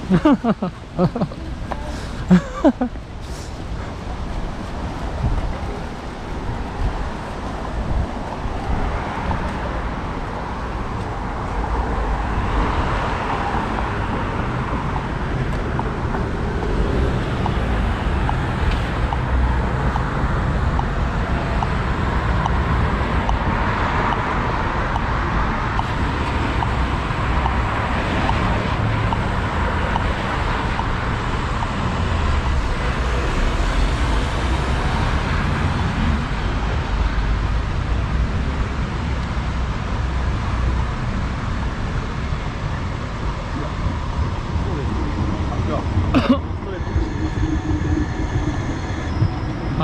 は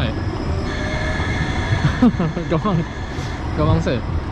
い我慢せえ。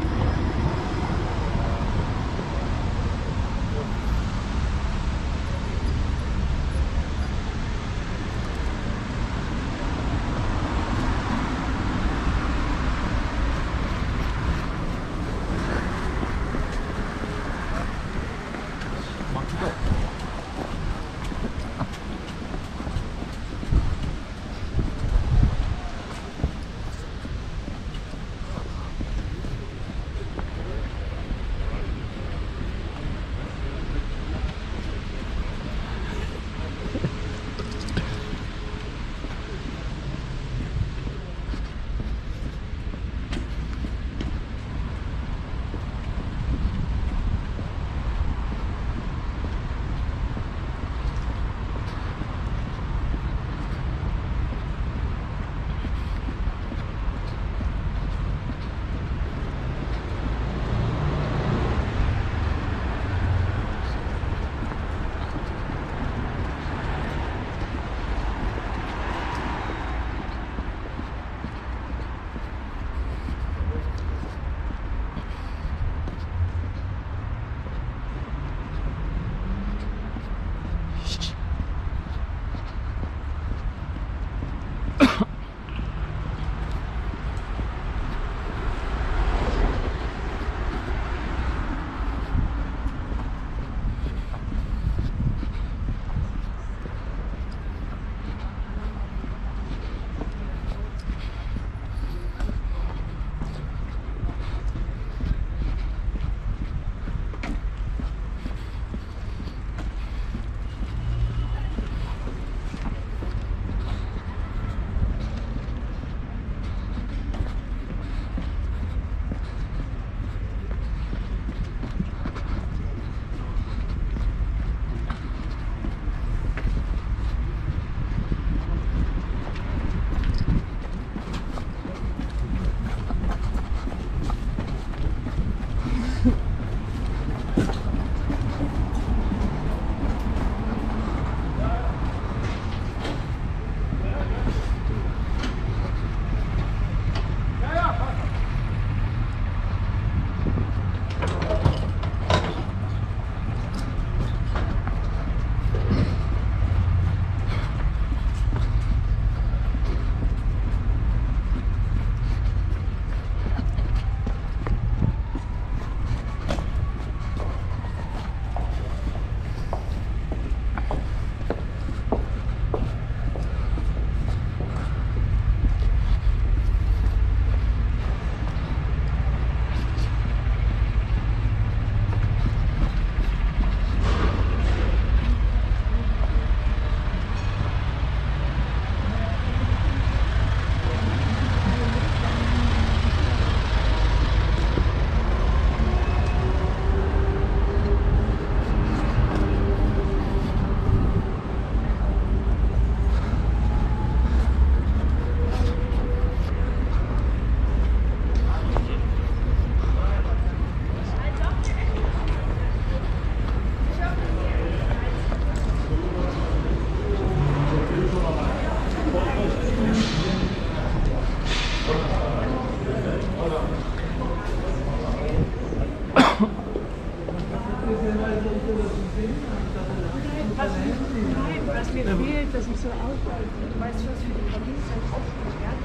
Was mir fehlt, dass ich so aushalte. Du weißt, was für die Familienzeit aufgeht werden.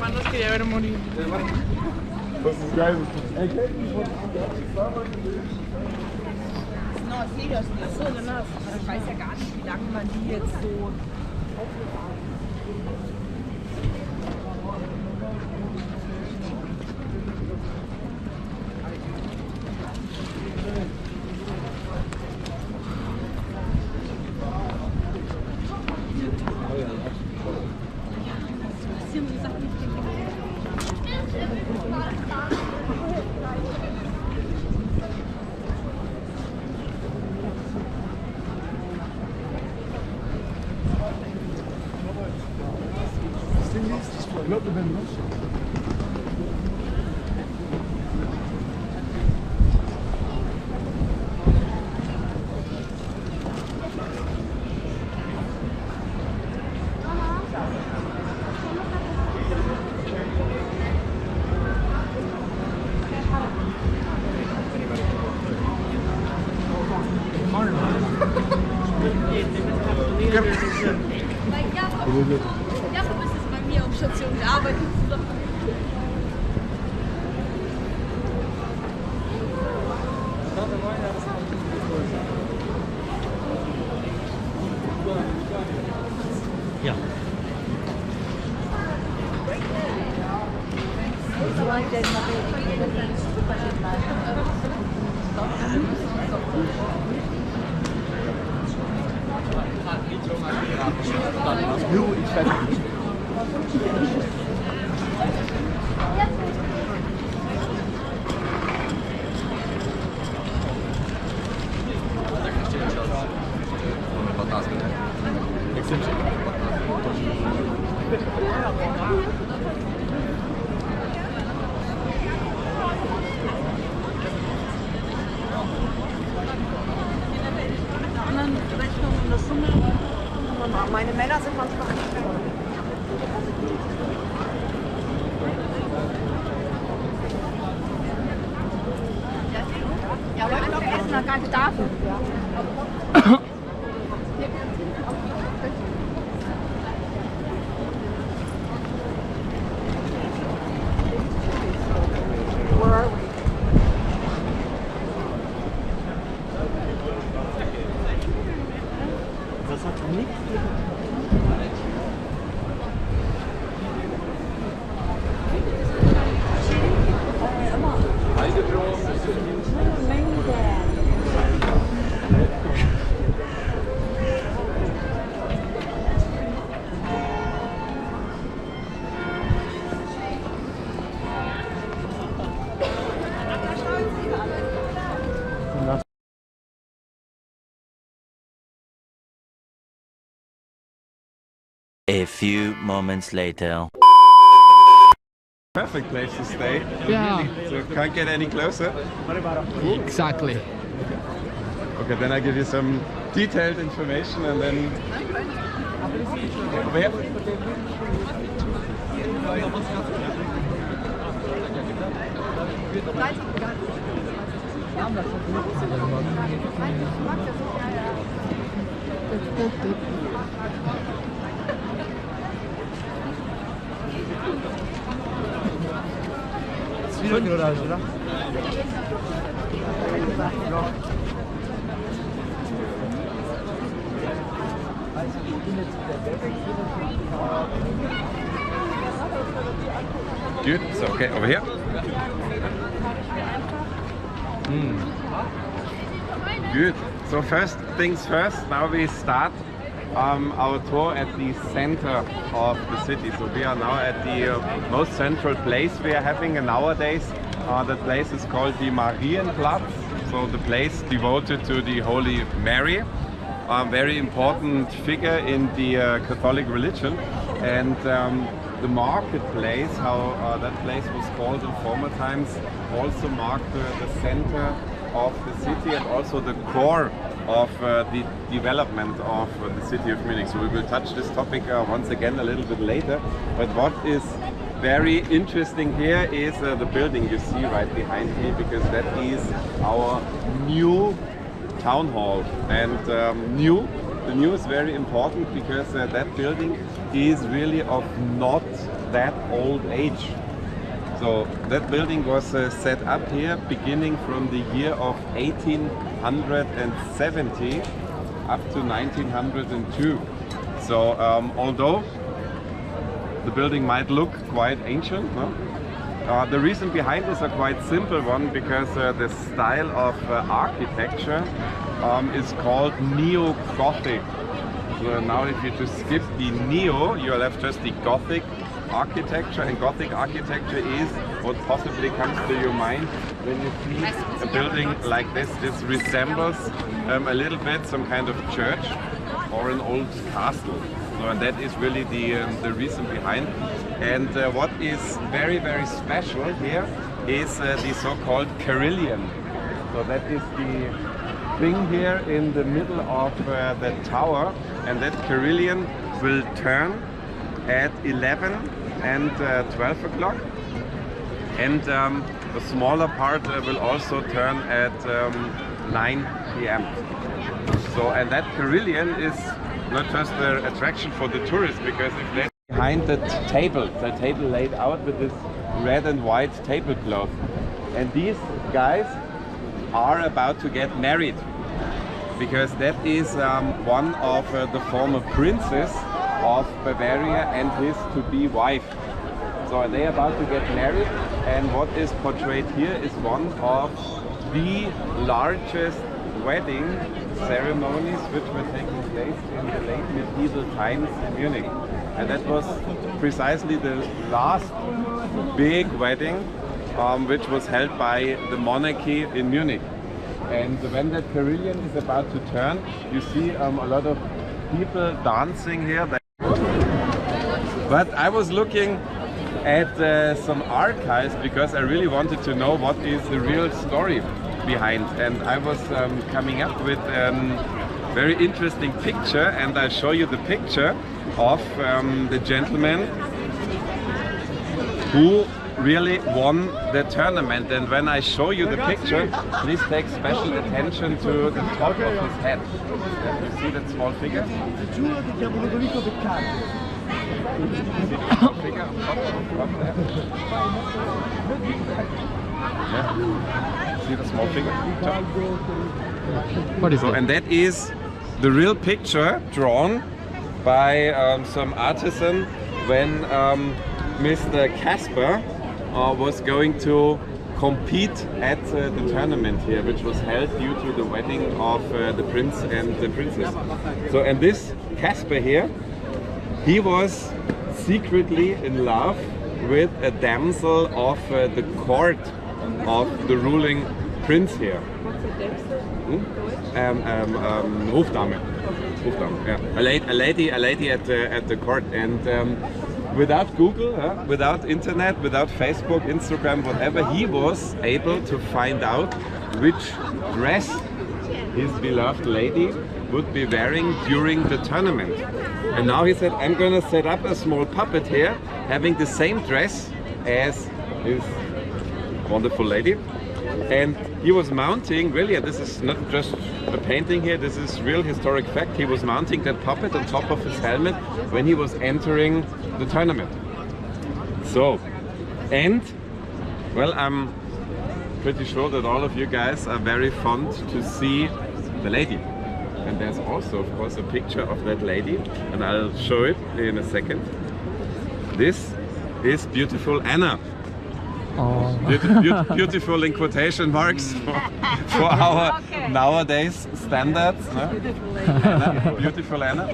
Anders geht ja wieder Moni. Das ist geil. So, genau. Ich weiß ja gar nicht, wie lange man die jetzt so Ja, du bist jetzt bei mir auf Station gearbeitet. Ja. anderen Rechnungen in der Summe. Meine Männer sind manchmal nicht mehr. Ja, aber ich glaube, er ist noch gar nicht dafür. Where are we? Das hat nichts mit A few moments later. perfect place to stay. Yeah. Really. So can't get any closer. Exactly. Okay, then I give you some detailed information and then. Where? Good. So okay, over here. Good. So first things first. Now we start our tour at the center of the city. So we are now at the most central place we are having, and nowadays the place is called the Marienplatz. So the place devoted to the Holy Mary, a very important figure in the Catholic religion, and the marketplace, how that place was called in former times, also marked the center of the city and also the core of the development of the city of Munich. So we will touch this topic once again a little bit later. But what is very interesting here is the building you see right behind me, because that is our new town hall. And the new is very important because that building is really of not that old age. So that building was set up here beginning from the year of 1870 up to 1902. So although the building might look quite ancient, no? The reason behind is a quite simple one, because the style of architecture is called Neo-Gothic. So now if you just skip the Neo, you'll have just the Gothic architecture, and Gothic architecture is what possibly comes to your mind when you see a building like this. This resembles a little bit some kind of church or an old castle. So, and that is really the reason behind. And what is very, very special here is the so-called carillon. So that is the thing here in the middle of the tower, and that carillon will turn at 11 and 12 o'clock, and the smaller part will also turn at 9 p.m. So, and that carillon is not just an attraction for the tourists, because if they behind the table laid out with this red and white tablecloth, and these guys are about to get married, because that is one of the former princes of Bavaria and his to-be wife. So they're about to get married, and what is portrayed here is one of the largest wedding ceremonies which were taking place in the late medieval times in Munich. And that was precisely the last big wedding which was held by the monarchy in Munich. And when that carillon is about to turn, you see a lot of people dancing here. But I was looking at some archives because I really wanted to know what is the real story behind. And I was coming up with a very interesting picture, and I'll show you the picture of the gentleman who really won the tournament. And when I show you the picture, please take special attention to the top of his head. You see that small figure? See the small figure? What is so, that? and that is the real picture drawn by some artisan when Mr. Casper was going to compete at the tournament here, which was held due to the wedding of the prince and the princess. So, and this Casper here, he was secretly in love with a damsel of the court of the ruling prince here. Hofdame. Hofdame, yeah. A lady at the court. And without Google, without internet, without Facebook, Instagram, whatever, he was able to find out which dress his beloved lady would be wearing during the tournament. And now he said, I'm gonna set up a small puppet here having the same dress as his wonderful lady. And he was mounting, really, and this is not just a painting here, this is real historic fact, he was mounting that puppet on top of his helmet when he was entering the tournament. So, and, well, I'm pretty sure that all of you guys are very fond to see the lady. And there's also, of course, a picture of that lady, and I'll show it in a second. This is beautiful Anna. Oh. Beautiful in quotation marks for our nowadays standards. No? Beautiful Anna.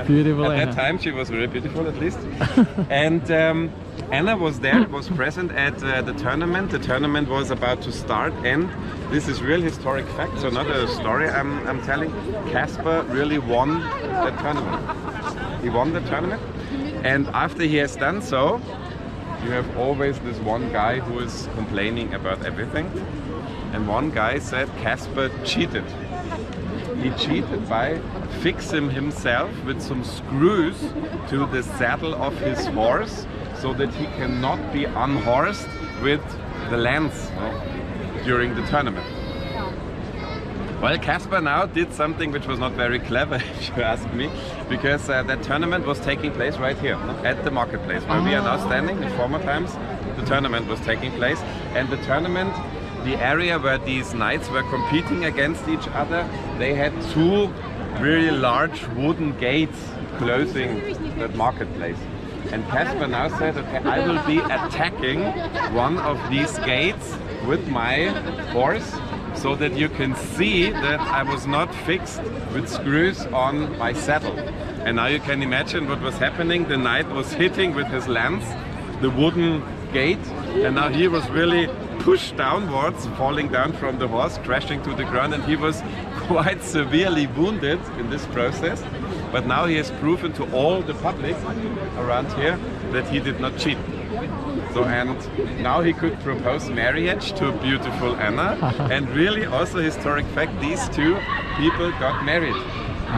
Beautiful At Anna. that time she was very beautiful, at least. And Anna was there, was present at the tournament. The tournament was about to start, and this is real historic fact, so not a story I'm telling. Casper really won the tournament. He won the tournament, and after he has done so, you have always this one guy who is complaining about everything. And one guy said Casper cheated. He cheated by fixing himself with some screws to the saddle of his horse so that he cannot be unhorsed with the lance during the tournament. Well, Casper now did something which was not very clever, if you ask me, because that tournament was taking place right here, at the marketplace, where we are now standing. In former times, the tournament was taking place, and the tournament, the area where these knights were competing against each other, they had two really large wooden gates closing that marketplace. And Casper now said, okay, I will be attacking one of these gates with my horse, so that you can see that I was not fixed with screws on my saddle. And now you can imagine what was happening. The knight was hitting with his lance the wooden gate, and now he was really pushed downwards, falling down from the horse, crashing to the ground, and he was quite severely wounded in this process. But now he has proven to all the public around here that he did not cheat. So, and now he could propose marriage to beautiful Anna, and really also historic fact, these two people got married.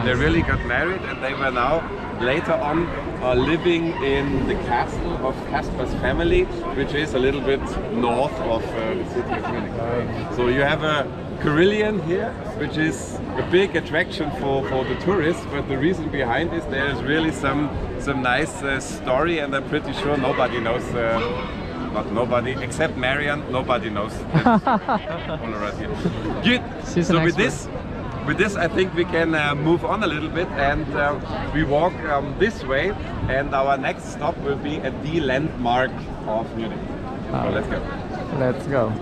They really got married, and they were now later on living in the castle of Casper's family, which is a little bit north of the city of Munich. So you have a Carillion here, which is a big attraction for the tourists, but the reason behind is there is really some nice story, and I'm pretty sure nobody knows, not nobody, except Marian, nobody knows all around here. Good, so with this I think we can move on a little bit, and we walk this way, and our next stop will be at the landmark of Munich. So let's go. Let's go.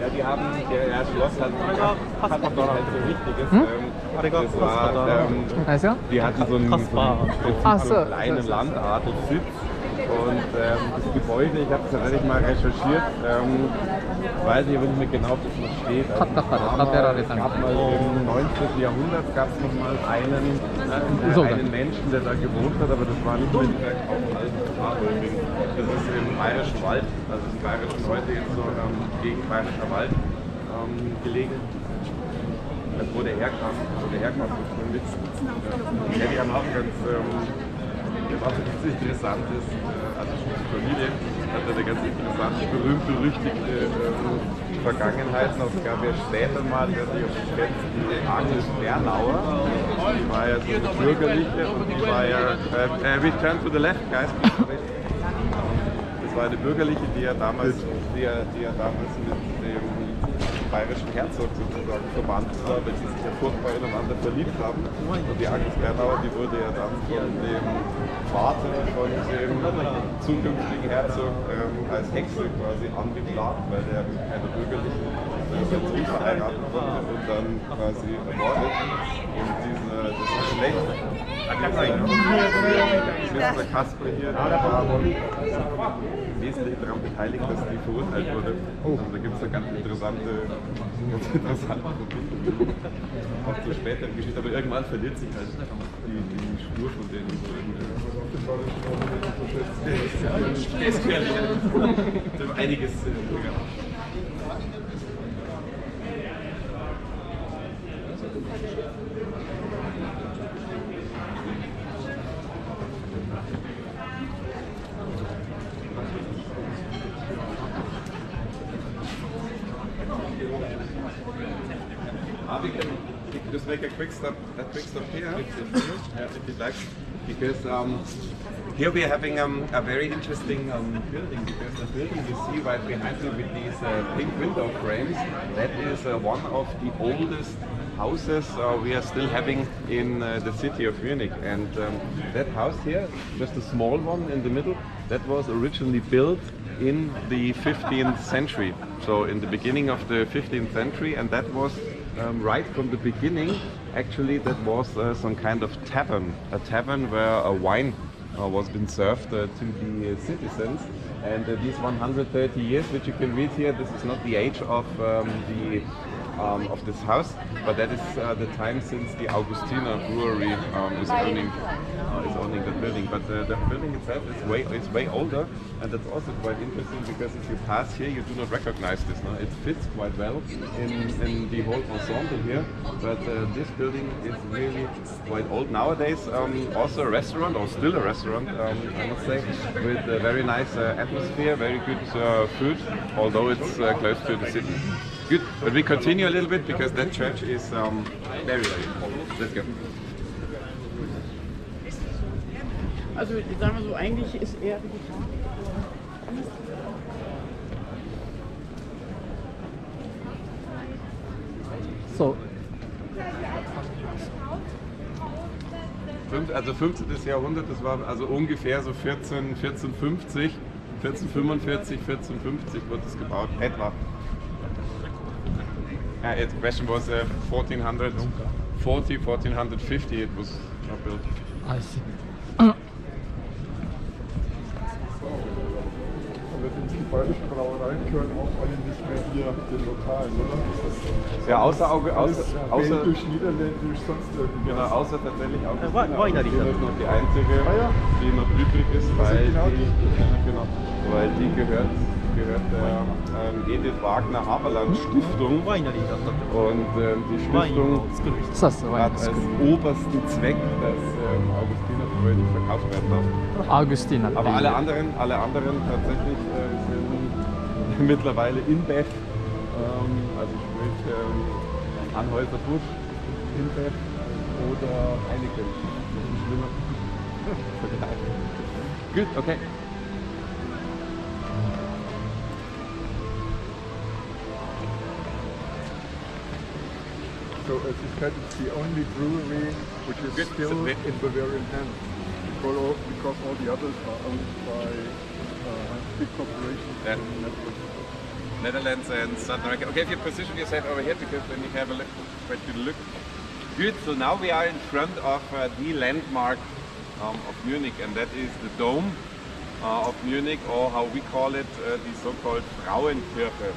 Ja, die haben, der Schloss hat noch halt so Wichtiges. Das war, die hatten so einen kleinen Landadelsitz, und das Gebäude, ich habe es tatsächlich mal recherchiert, weiß nicht, nicht mehr genau, ob das noch steht. Es gab mal im 19. Jahrhundert gab es noch mal einen Menschen, der da gewohnt hat, aber das war nicht mehr direkt auf dem alten Pfarrhöfe. Das ist im Bayerischen Wald, also im Bayerischen heute jetzt so gegen Bayerischer Wald gelegen. Wo der herkam, mit. Ja, die haben auch ganz interessantes, also die Familie hat eine ganz interessante, berühmt-berüchtigte Vergangenheit. Es gab ja später mal, ich weiß nicht, ob ihr kennt, die Agnes Bernauer, die war ja so eine bürgerliche, und die war ja, return to the left, guys. Das war eine bürgerliche, die ja damals mit dem bayerischen Herzog sozusagen verwandt war, weil sie sich ja furchtbar ineinander verliebt haben. Und die Agnes Bernauer, die wurde ja dann von dem Vater von dem zukünftigen Herzog als Hexe quasi angeklagt, weil der mit einer bürgerlichen Beziehung verheiratet wurde und dann quasi ermordet. Und das Geschlecht, Mr. Kasper hier, war wesentlich daran beteiligt, dass die verurteilt wurde. Also da gibt es eine ganz interessante auch zur späteren Geschichte, aber irgendwann verliert sich halt die Spur von denen. Das ist gefährlich. Einiges. We can just make a quick stop here, if you'd like, because here we are having a very interesting building, because the building you see right behind me with these pink window frames, that is one of the oldest houses we are still having in the city of Munich. And that house here, just a small one in the middle, that was originally built in the 15th century. So in the beginning of the 15th century, and that was right from the beginning, actually that was some kind of tavern, a tavern where a wine was being served to the citizens. And these 130 years, which you can read here, this is not the age of this house, but that is the time since the Augustiner brewery is owning the building. But the building itself is way older, and that's also quite interesting, because if you pass here, you do not recognize this. No? It fits quite well in the whole ensemble here. But this building is really quite old nowadays. Also a restaurant, or still a restaurant, I must say, with a very nice atmosphere, very good food, although it's close to the city. Good, but we continue a little bit, because that church is very, very old. Let's go. Also sagen wir so, eigentlich ist er vegetarisch. So, Also 15. Jahrhundert, das war also ungefähr so 1450, 1445, 1450 wurde es gebaut, etwa. The question was 1440, 1450 it was built. I see. Die bayerischen Brauereien gehören auch alle nicht mehr hier den Lokalen, oder? Ja, außer Belgisch, Niederländisch, sonst irgendwas. Genau, außer tatsächlich auch das Winery. Das ist noch die einzige, die noch übrig ist, weil die gehört der Edith Wagner Haberland Stiftung. Und die Stiftung hat als obersten Zweck, dass Augustinerbrötchen verkauft werden darf. Augustiner. Aber alle anderen tatsächlich sind mittlerweile InBev, also sprich Anhäuser-Busch, InBev oder Heineken. Das ist schlimmer. Gut, okay. So as you said, it's the only brewery which is still in Bavarian hands, because all the others are owned by big corporations in the Netherlands and South America. Okay, if you position yourself over here, because then you have a look, quite good look. Good, so now we are in front of the landmark of Munich, and that is the Dome of Munich, or how we call it, the so-called Frauenkirche.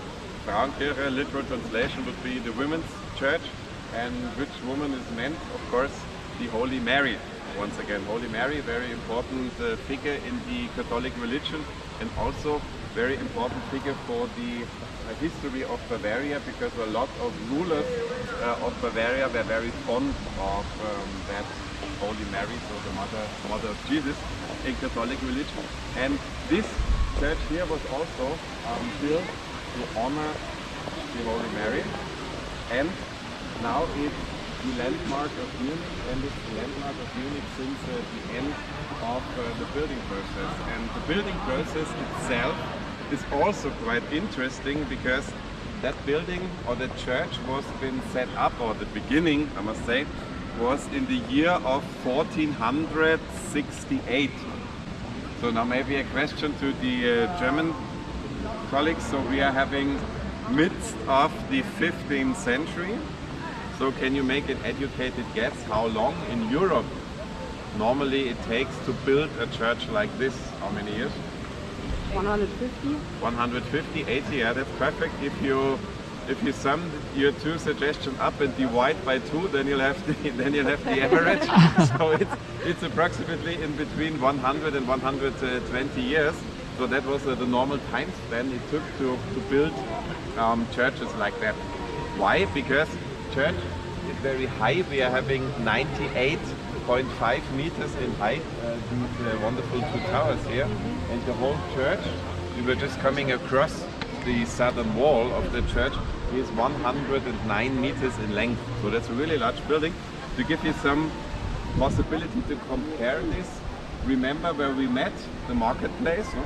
Frauenkirche, literal translation would be the women's church, and which woman is meant? Of course, the Holy Mary. Once again, Holy Mary, very important figure in the Catholic religion, and also very important figure for the history of Bavaria, because a lot of rulers of Bavaria were very fond of that Holy Mary, so the mother of Jesus in Catholic religion. And this church here was also built to honor the Holy Mary, and now it's the landmark of Munich, and it's the landmark of Munich since the end of the building process. And the building process itself is also quite interesting, because that building, or the church, was been set up, or the beginning, I must say, was in the year of 1468. So now maybe a question to the German colleagues. So we are having midst of the 15th century. So can you make an educated guess how long in Europe normally it takes to build a church like this? How many years? 150. 150, 80, yeah, that's perfect. If you sum your two suggestions up and divide by 2, then you'll have the average. So it's approximately in between 100 and 120 years. So that was the normal time span it took to build churches like that. Why? Because church it very high. We are having 98.5 meters in height, these wonderful two towers here. And the whole church, we were just coming across the southern wall of the church, is 109 meters in length. So that's a really large building. To give you some possibility to compare this, remember where we met, the marketplace? No?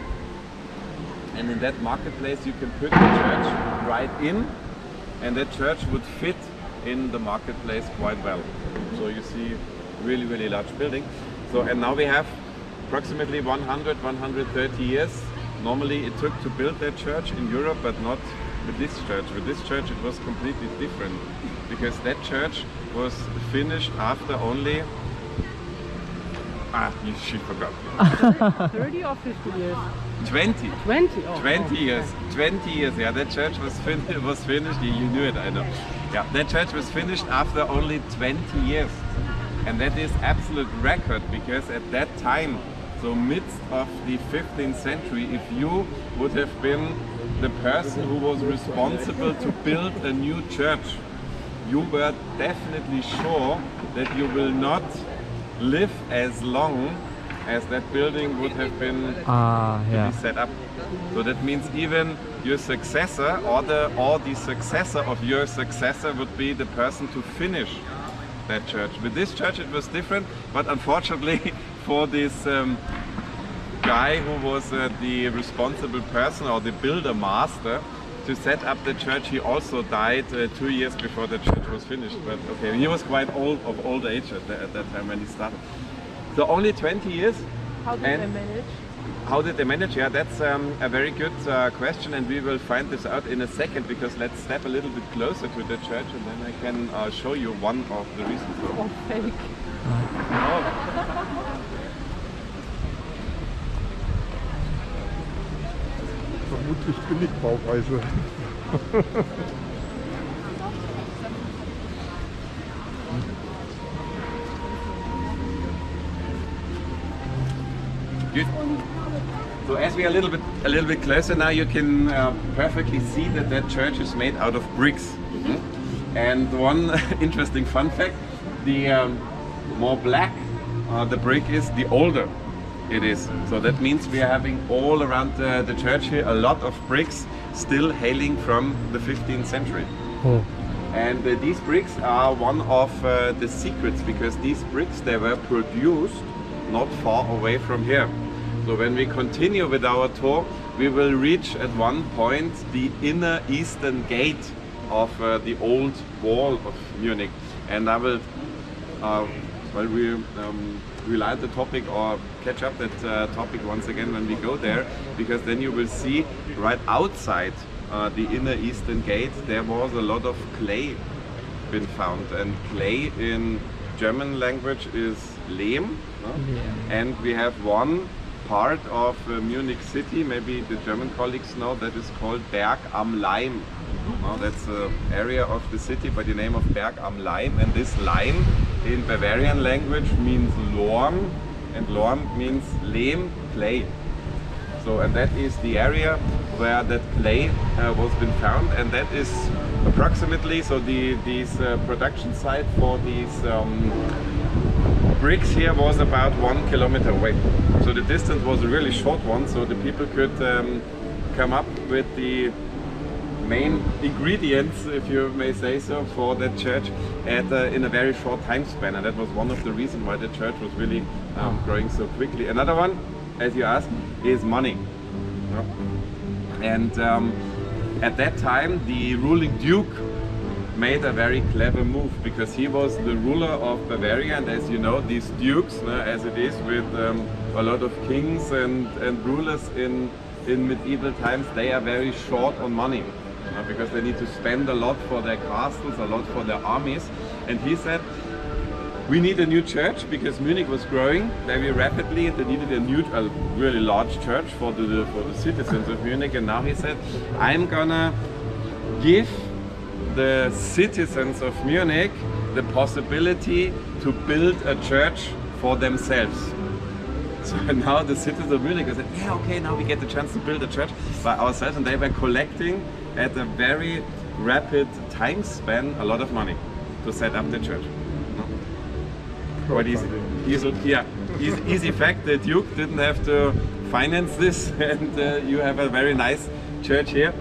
And in that marketplace you can put the church right in, and that church would fit in the marketplace quite well. So you see, really, really large building. So, and now we have approximately 100-130 years. Normally it took to build that church in Europe, but not with this church. With this church it was completely different, because that church was finished after only... she forgot. 30 or 50 years? 20. 20? Oh, 20 years. 20 years, yeah. That church was finished, you knew it, I know. Yeah, that church was finished after only 20 years. And that is absolute record, because at that time, so midst of the 15th century, if you would have been the person who was responsible to build a new church, you were definitely sure that you will not live as long as that building would have been to be set up. So that means even your successor or the successor of your successor would be the person to finish that church. With this church it was different, but unfortunately for this guy who was the responsible person or the builder master to set up the church, he also died 2 years before the church was finished. But okay, he was quite old, of old age at that time when he started. So only 20 years. How did they manage? How did they manage? Yeah, that's a very good question, and we will find this out in a second, because let's step a little bit closer to the church and then I can show you one of the reasons. Oh, fake. Vermutlich Billigbauweise. Good. So as we are a little bit closer now, you can perfectly see that that church is made out of bricks. And one interesting fun fact: the more black the brick is, the older it is. So that means we are having all around the church here a lot of bricks still hailing from the 15th century. Oh. And these bricks are one of the secrets, because these bricks, they were produced not far away from here. So when we continue with our tour, we will reach at one point the inner eastern gate of the old wall of Munich. And I will relight the topic or catch up that topic once again when we go there, because then you will see right outside the inner eastern gate there was a lot of clay been found, and clay in German language is Lehm, no? And we have one part of Munich city, maybe the German colleagues know, that is called Berg am Leim. No, that's an area of the city by the name of Berg am Leim, and this Leim in Bavarian language means Lorm, and Lorm means Lehm, clay. So, and that is the area where that clay was been found, and that is approximately, so this production site for these bricks here was about 1 kilometer away. So the distance was a really short one, so the people could come up with the main ingredients, if you may say so, for that church in a very short time span, and that was one of the reasons why the church was really growing so quickly. Another one, as you asked, is money. No? And at that time the ruling duke made a very clever move, because he was the ruler of Bavaria, and as you know, these dukes, as it is with a lot of kings and rulers in medieval times, they are very short on money, because they need to spend a lot for their castles, a lot for their armies. And he said, we need a new church, because Munich was growing very rapidly and they needed a really large church for the citizens of Munich. And now he said, I'm gonna give the citizens of Munich the possibility to build a church for themselves. So now the citizens of Munich said, yeah, okay, now we get the chance to build a church by ourselves, and they were collecting at a very rapid time span a lot of money. to set up the church. No? Quite easy. Easy fact, the Duke didn't have to finance this, and you have a very nice church here,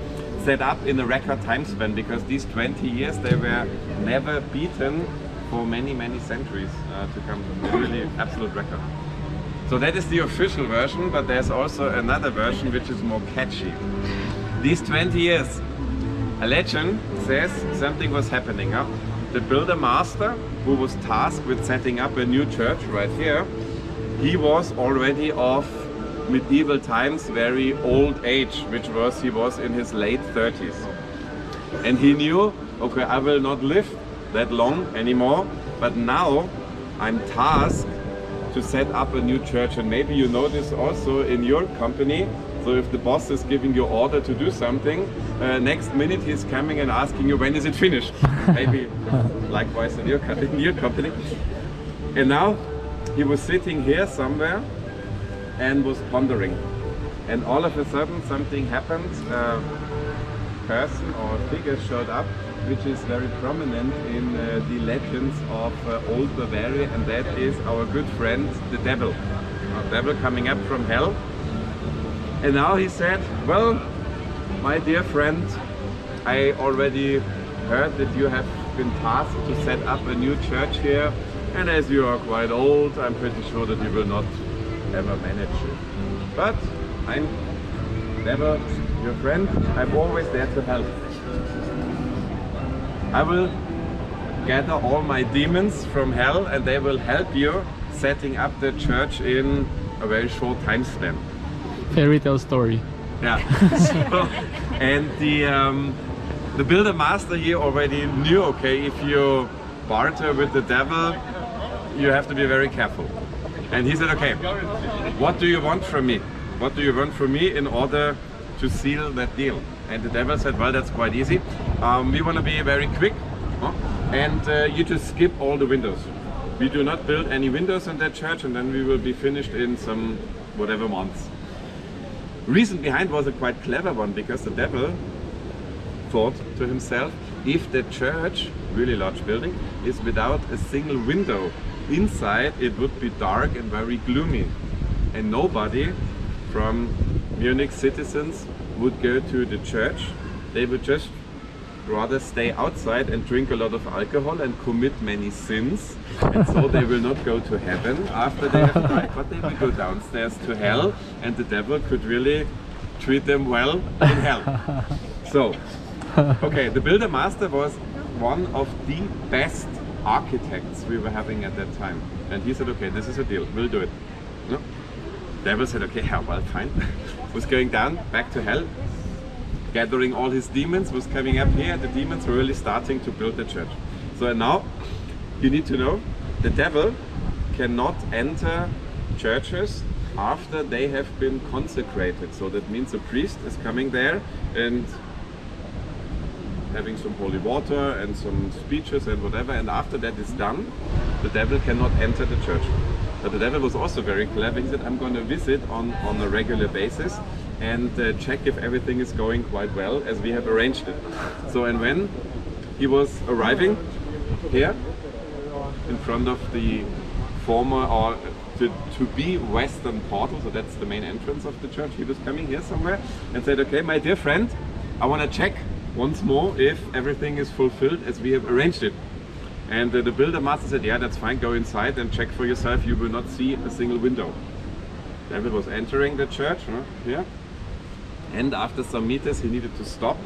set up in a record time span, because these 20 years they were never beaten for many centuries to come. Really absolute record. So that is the official version, but there's also another version which is more catchy. These 20 years, a legend says something was happening. Huh? The builder master, who was tasked with setting up a new church right here, he was already of medieval times very old age, he was in his late 30s. And he knew, okay, I will not live that long anymore, but now I'm tasked to set up a new church. And maybe you know this also in your company. So if the boss is giving you order to do something, next minute he's coming and asking you, when is it finished? Maybe likewise in your company. And now he was sitting here somewhere and was pondering. And all of a sudden something happened. A person or a figure showed up, which is very prominent in the legends of old Bavaria, and that is our good friend, the devil. The devil coming up from hell. And now he said, well, my dear friend, I already heard that you have been tasked to set up a new church here, and as you are quite old, I'm pretty sure that you will not ever manage it. But I'm never your friend, I'm always there to help. I will gather all my demons from hell and they will help you setting up the church in a very short time span. Fairy tale story. Yeah. So, and the builder master here already knew, okay, if you barter with the devil, you have to be very careful. And he said, okay, what do you want from me? What do you want from me in order to seal that deal? And the devil said, well, that's quite easy. We want to be very quick, and you just skip all the windows. We do not build any windows in that church, and then we will be finished in some whatever months. Reason behind was a quite clever one, because the devil thought to himself, if the church, really large building, is without a single window inside, it would be dark and very gloomy, and nobody from Munich citizens would go to the church. They would just rather stay outside and drink a lot of alcohol and commit many sins, and so they will not go to heaven after they have died, but they will go downstairs to hell, and the devil could really treat them well in hell. So, okay, the builder master was one of the best architects we were having at that time, and he said, okay, this is a deal, we'll do it. No? Devil said, okay, yeah, well, fine. Was going down back to hell, gathering all his demons, was coming up here, and the demons were really starting to build the church. So now you need to know, the devil cannot enter churches after they have been consecrated. So that means a priest is coming there and having some holy water and some speeches and whatever, and after that is done, the devil cannot enter the church. But the devil was also very clever. He said, I'm going to visit on a regular basis and check if everything is going quite well as we have arranged it. So, and when he was arriving here in front of the former or to be western portal, so that's the main entrance of the church, he was coming here somewhere and said, okay, my dear friend, I want to check once more if everything is fulfilled as we have arranged it. And the builder master said, yeah, that's fine, go inside and check for yourself, you will not see a single window. David was entering the church here, and after some meters he needed to stop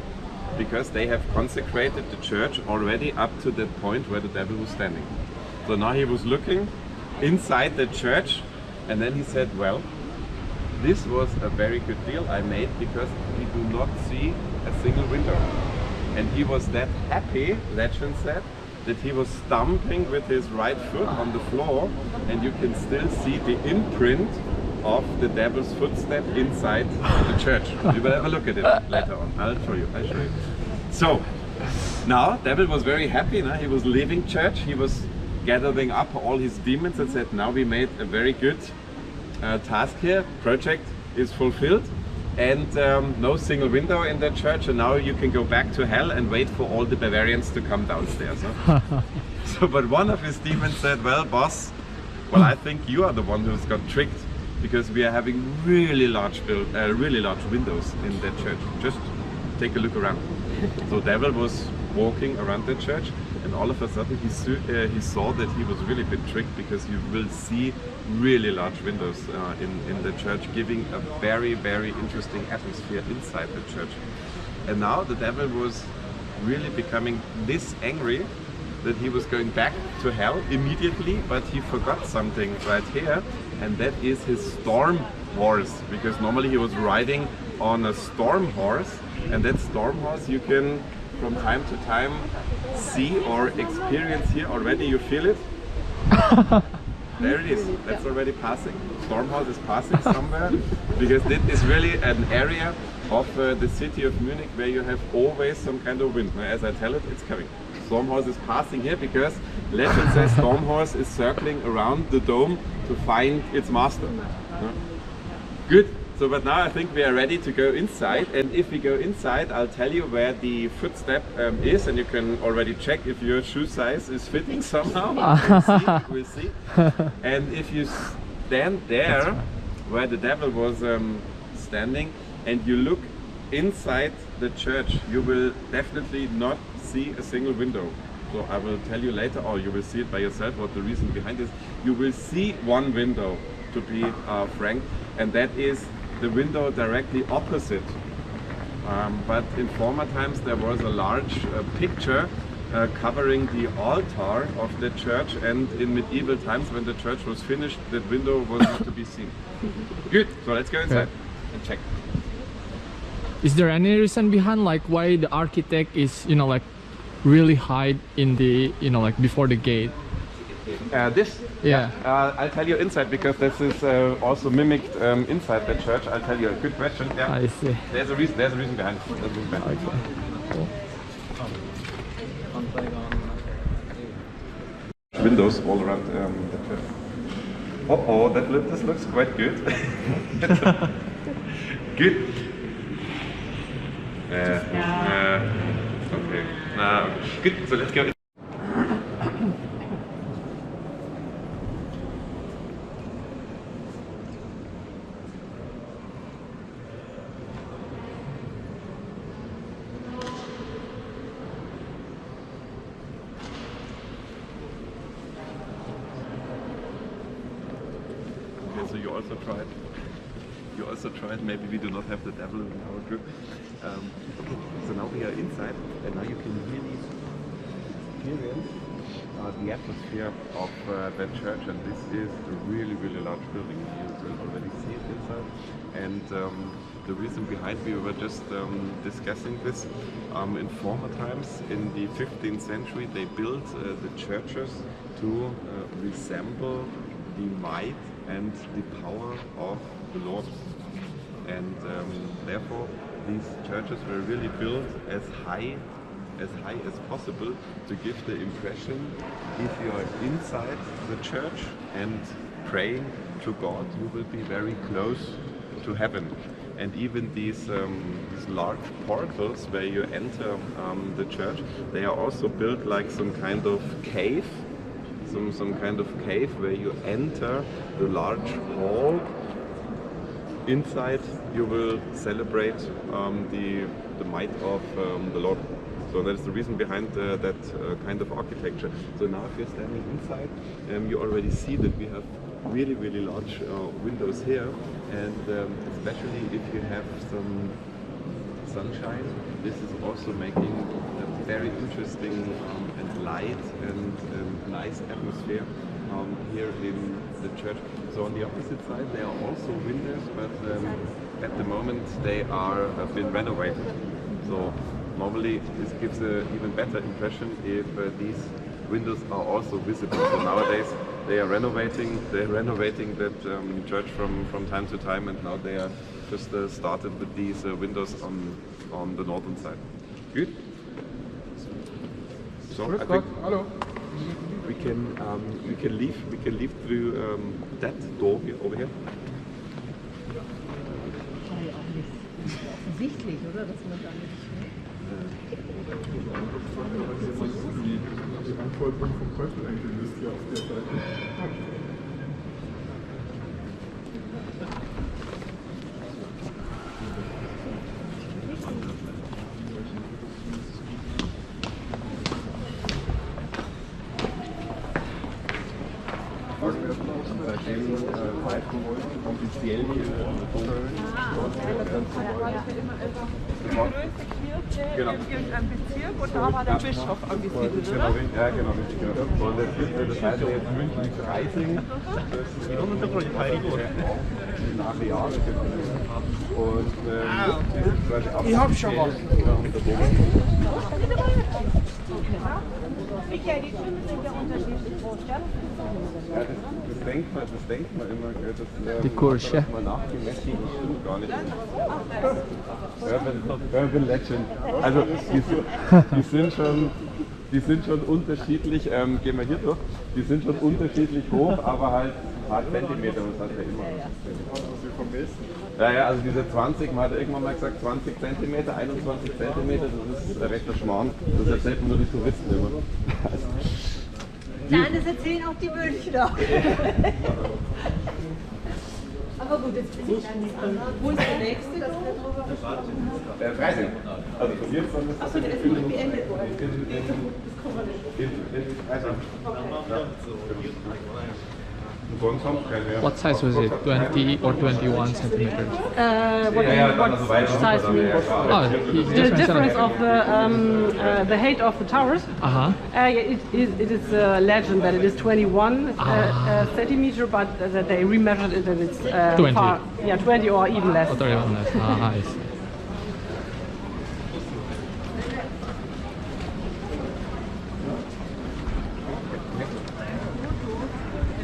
because they have consecrated the church already up to that point where the devil was standing. So now he was looking inside the church, and then he said, well, this was a very good deal I made because we do not see a single window. And he was that happy, legend said, that he was stomping with his right foot on the floor, and you can still see the imprint of the devil's footstep inside the church. You will have a look at it later on. I'll show you. So now devil was very happy. He was leaving church. He was gathering up all his demons and said, now we made a very good task here. Project is fulfilled. and no single window in the church, and now you can go back to hell and wait for all the Bavarians to come downstairs. Huh? So, but one of his demons said, well, boss, well, I think you are the one who's got tricked, because we are having really large windows in that church. Just take a look around. So devil was walking around the church, and all of a sudden he saw that he was really a bit tricked, because you will see really large windows in the church, giving a very, very interesting atmosphere inside the church. And now the devil was really becoming this angry that he was going back to hell immediately, but he forgot something right here, and that is his storm horse, because normally he was riding on a storm horse, and that storm horse you can from time to time see or experience here already. You feel it? There it is. That's already passing. Storm horse is passing somewhere, because this is really an area of the city of Munich where you have always some kind of wind. Now, as I tell it, it's coming. Storm horse is passing here because legend says storm horse is circling around the dome to find its master. Good. So, but now I think we are ready to go inside, and if we go inside, I'll tell you where the footstep is, and you can already check if your shoe size is fitting somehow. We'll see. And if you stand there where the devil was standing, and you look inside the church, you will definitely not see a single window. So I will tell you later, or you will see it by yourself, what the reason behind is. You will see one window, to be frank, and that is the window directly opposite. But in former times there was a large picture covering the altar of the church, and in medieval times when the church was finished, that window was not to be seen. Good, so let's go inside and check. Is there any reason behind like why the architect is, you know, like really high in the, you know, like before the gate? This? Yeah. I'll tell you inside, because this is also mimicked inside the church. I'll tell you. A good question. Yeah. I see. There's a reason. There's a reason behind it. Okay. Cool. Windows all around the church. Oh, this looks quite good. Good. Okay. Good. So let's go. So you also tried, maybe we do not have the devil in our group. Okay, so now we are inside, and now you can really experience the atmosphere of that church, and this is a really, really large building. You will already see it inside. And the reason behind, we were just discussing this, in former times, in the 15th century, they built the churches to resemble the might and the power of the Lord, and therefore these churches were really built as high as possible to give the impression, if you are inside the church and praying to God, you will be very close to heaven. And even these large portals where you enter the church, they are also built like some kind of cave. Some kind of cave where you enter the large hall. Inside you will celebrate the might of the Lord. So that is the reason behind that kind of architecture. So now if you're standing inside, you already see that we have really, really large windows here, and especially if you have some sunshine, this is also making a very interesting and light and nice atmosphere here in the church. So on the opposite side there are also windows, but at the moment they have been renovated. So normally this gives an even better impression if these windows are also visible. So nowadays they are renovating that church from time to time, and now they are just started with these windows on the northern side. Good. So I think we can leave through that door over here. offensichtlich, oder? Dass man da nicht. Die Anforderung vom Teufel eigentlich ist ja auf der Seite. Seitdem offiziell hier genau. In irgendeinem Bezirk und da war der Bischof angesiedelt, oder? Ja, genau, richtig. Genau. Und das heißt jetzt München Freising. Und ich hab schon was. Michael, die Türme sind ja unterschiedlich groß, gell? Ja, das denkt man immer, gell, dass Die Kirche. man nachgemessen, das stimmt gar nicht. Urban Legend. Also die sind schon unterschiedlich, gehen wir hier durch, die sind schon unterschiedlich hoch, aber halt ein paar Zentimeter, das hat ja immer. Ja, also diese 20, man hat irgendwann mal gesagt 20 Zentimeter, 21 Zentimeter, das ist ein rechter Schmarrn, das erzählen nur die Touristen immer. Das erzählen auch die Münchner. Aber gut, jetzt bin ich an. Wo ist der nächste? Freising. Also von hier ist dann Achso, der ist noch nicht beendet worden. What size was it? 20 or 21 centimeters? What size means? Oh, The difference of the height of the towers. It is a legend that it is 21 centimeter, but they remeasured it and it's 20. far, 20 or even less. Or 31 less. I see.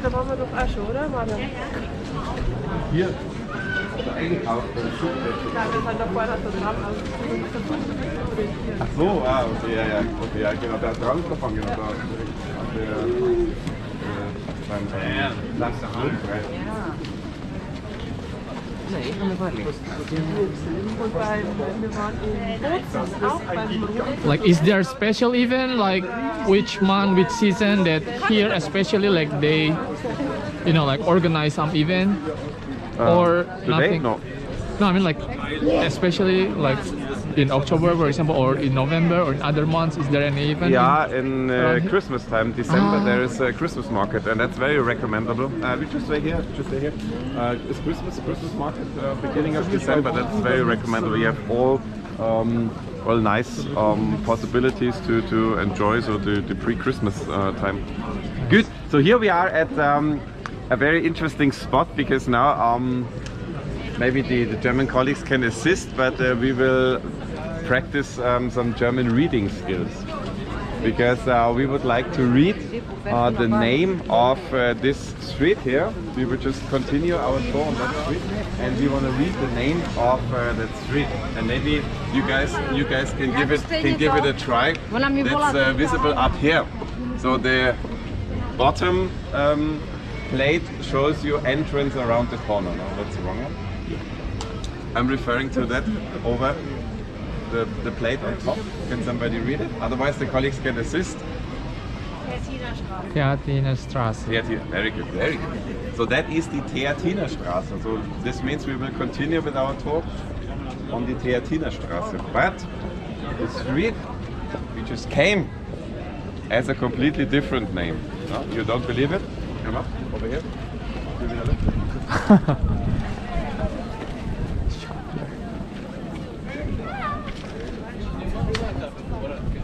Da waren wir doch auch schon, oder? Hier? Eingekauft. Ja, wir sind doch vorher so dran. Ach so, okay, ja, genau, da dran ist davon, genau, da. Beim Landesfilmpreis. Nee, wir waren nicht. Und wir waren in Bozen auch beim Like, is there a special event, like which month, which season that here especially like they, you know, like organize some event or Today? nothing? No. No, I mean like especially like in October, for example, or in November or in other months. Is there any event? Yeah, in Christmas time, December, there is a Christmas market, and that's very recommendable. We just stay here. It's Christmas market, beginning of December. That's very recommendable. We have all nice possibilities to enjoy the pre-Christmas time. Good. So here we are at a very interesting spot because now maybe the German colleagues can assist, but we will practice some German reading skills because we would like to read the name of this street here. We will just continue our tour on that street and we want to read the name of that street, and maybe you guys can give it a try. It's visible up here. So the bottom plate shows you entrance around the corner. No, that's the wrong one. I'm referring to that over the plate on top. Can somebody read it? Otherwise the colleagues can assist. Theatinerstraße. Very good, very good. So that is the Theatinerstraße. So this means we will continue with our tour on the Theatinerstraße. But the street we just came has a completely different name. No? You don't believe it? Come up, over here. Give it a look.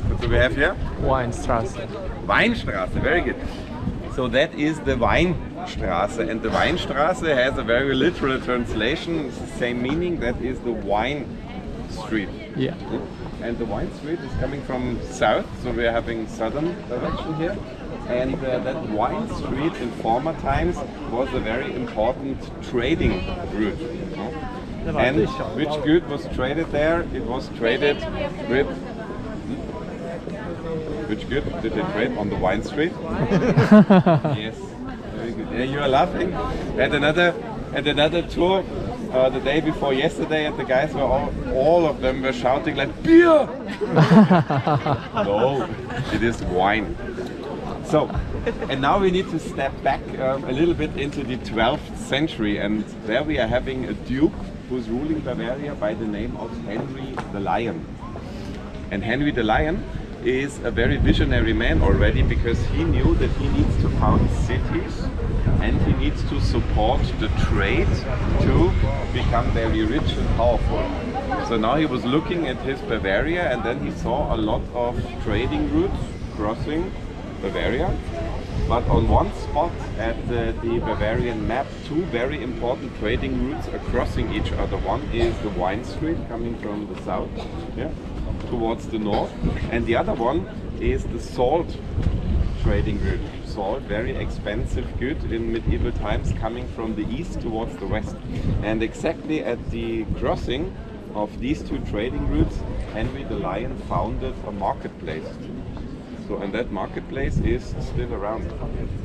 What do we have here? Weinstraße. Weinstraße, very good. So that is the Weinstraße, and the Weinstraße has a very literal translation. It's the same meaning. That is the wine street. Yeah. And the wine street is coming from south, so we are having southern direction here. And that wine street in former times was a very important trading route. And which good was traded there? It was traded with... Which good did they trade on the wine street? Yes, very good. Yeah, you are laughing. And another And another tour the day before yesterday, and the guys were all of them were shouting like beer. No, it is wine. So, and now we need to step back a little bit into the 12th century, and there we are having a duke who's ruling Bavaria by the name of Henry the Lion. And Henry the Lion is a very visionary man already, because he knew that he needs to found cities and he needs to support the trade to become very rich and powerful. So now he was looking at his Bavaria, and then he saw a lot of trading routes crossing Bavaria. But on one spot at the Bavarian map, two very important trading routes are crossing each other. One is the wine street coming from the south, yeah, towards the north, and the other one is the salt trading route. Salt, very expensive good in medieval times, coming from the east towards the west. And exactly at the crossing of these two trading routes, Henry the Lion founded a marketplace. So, and that marketplace is still around,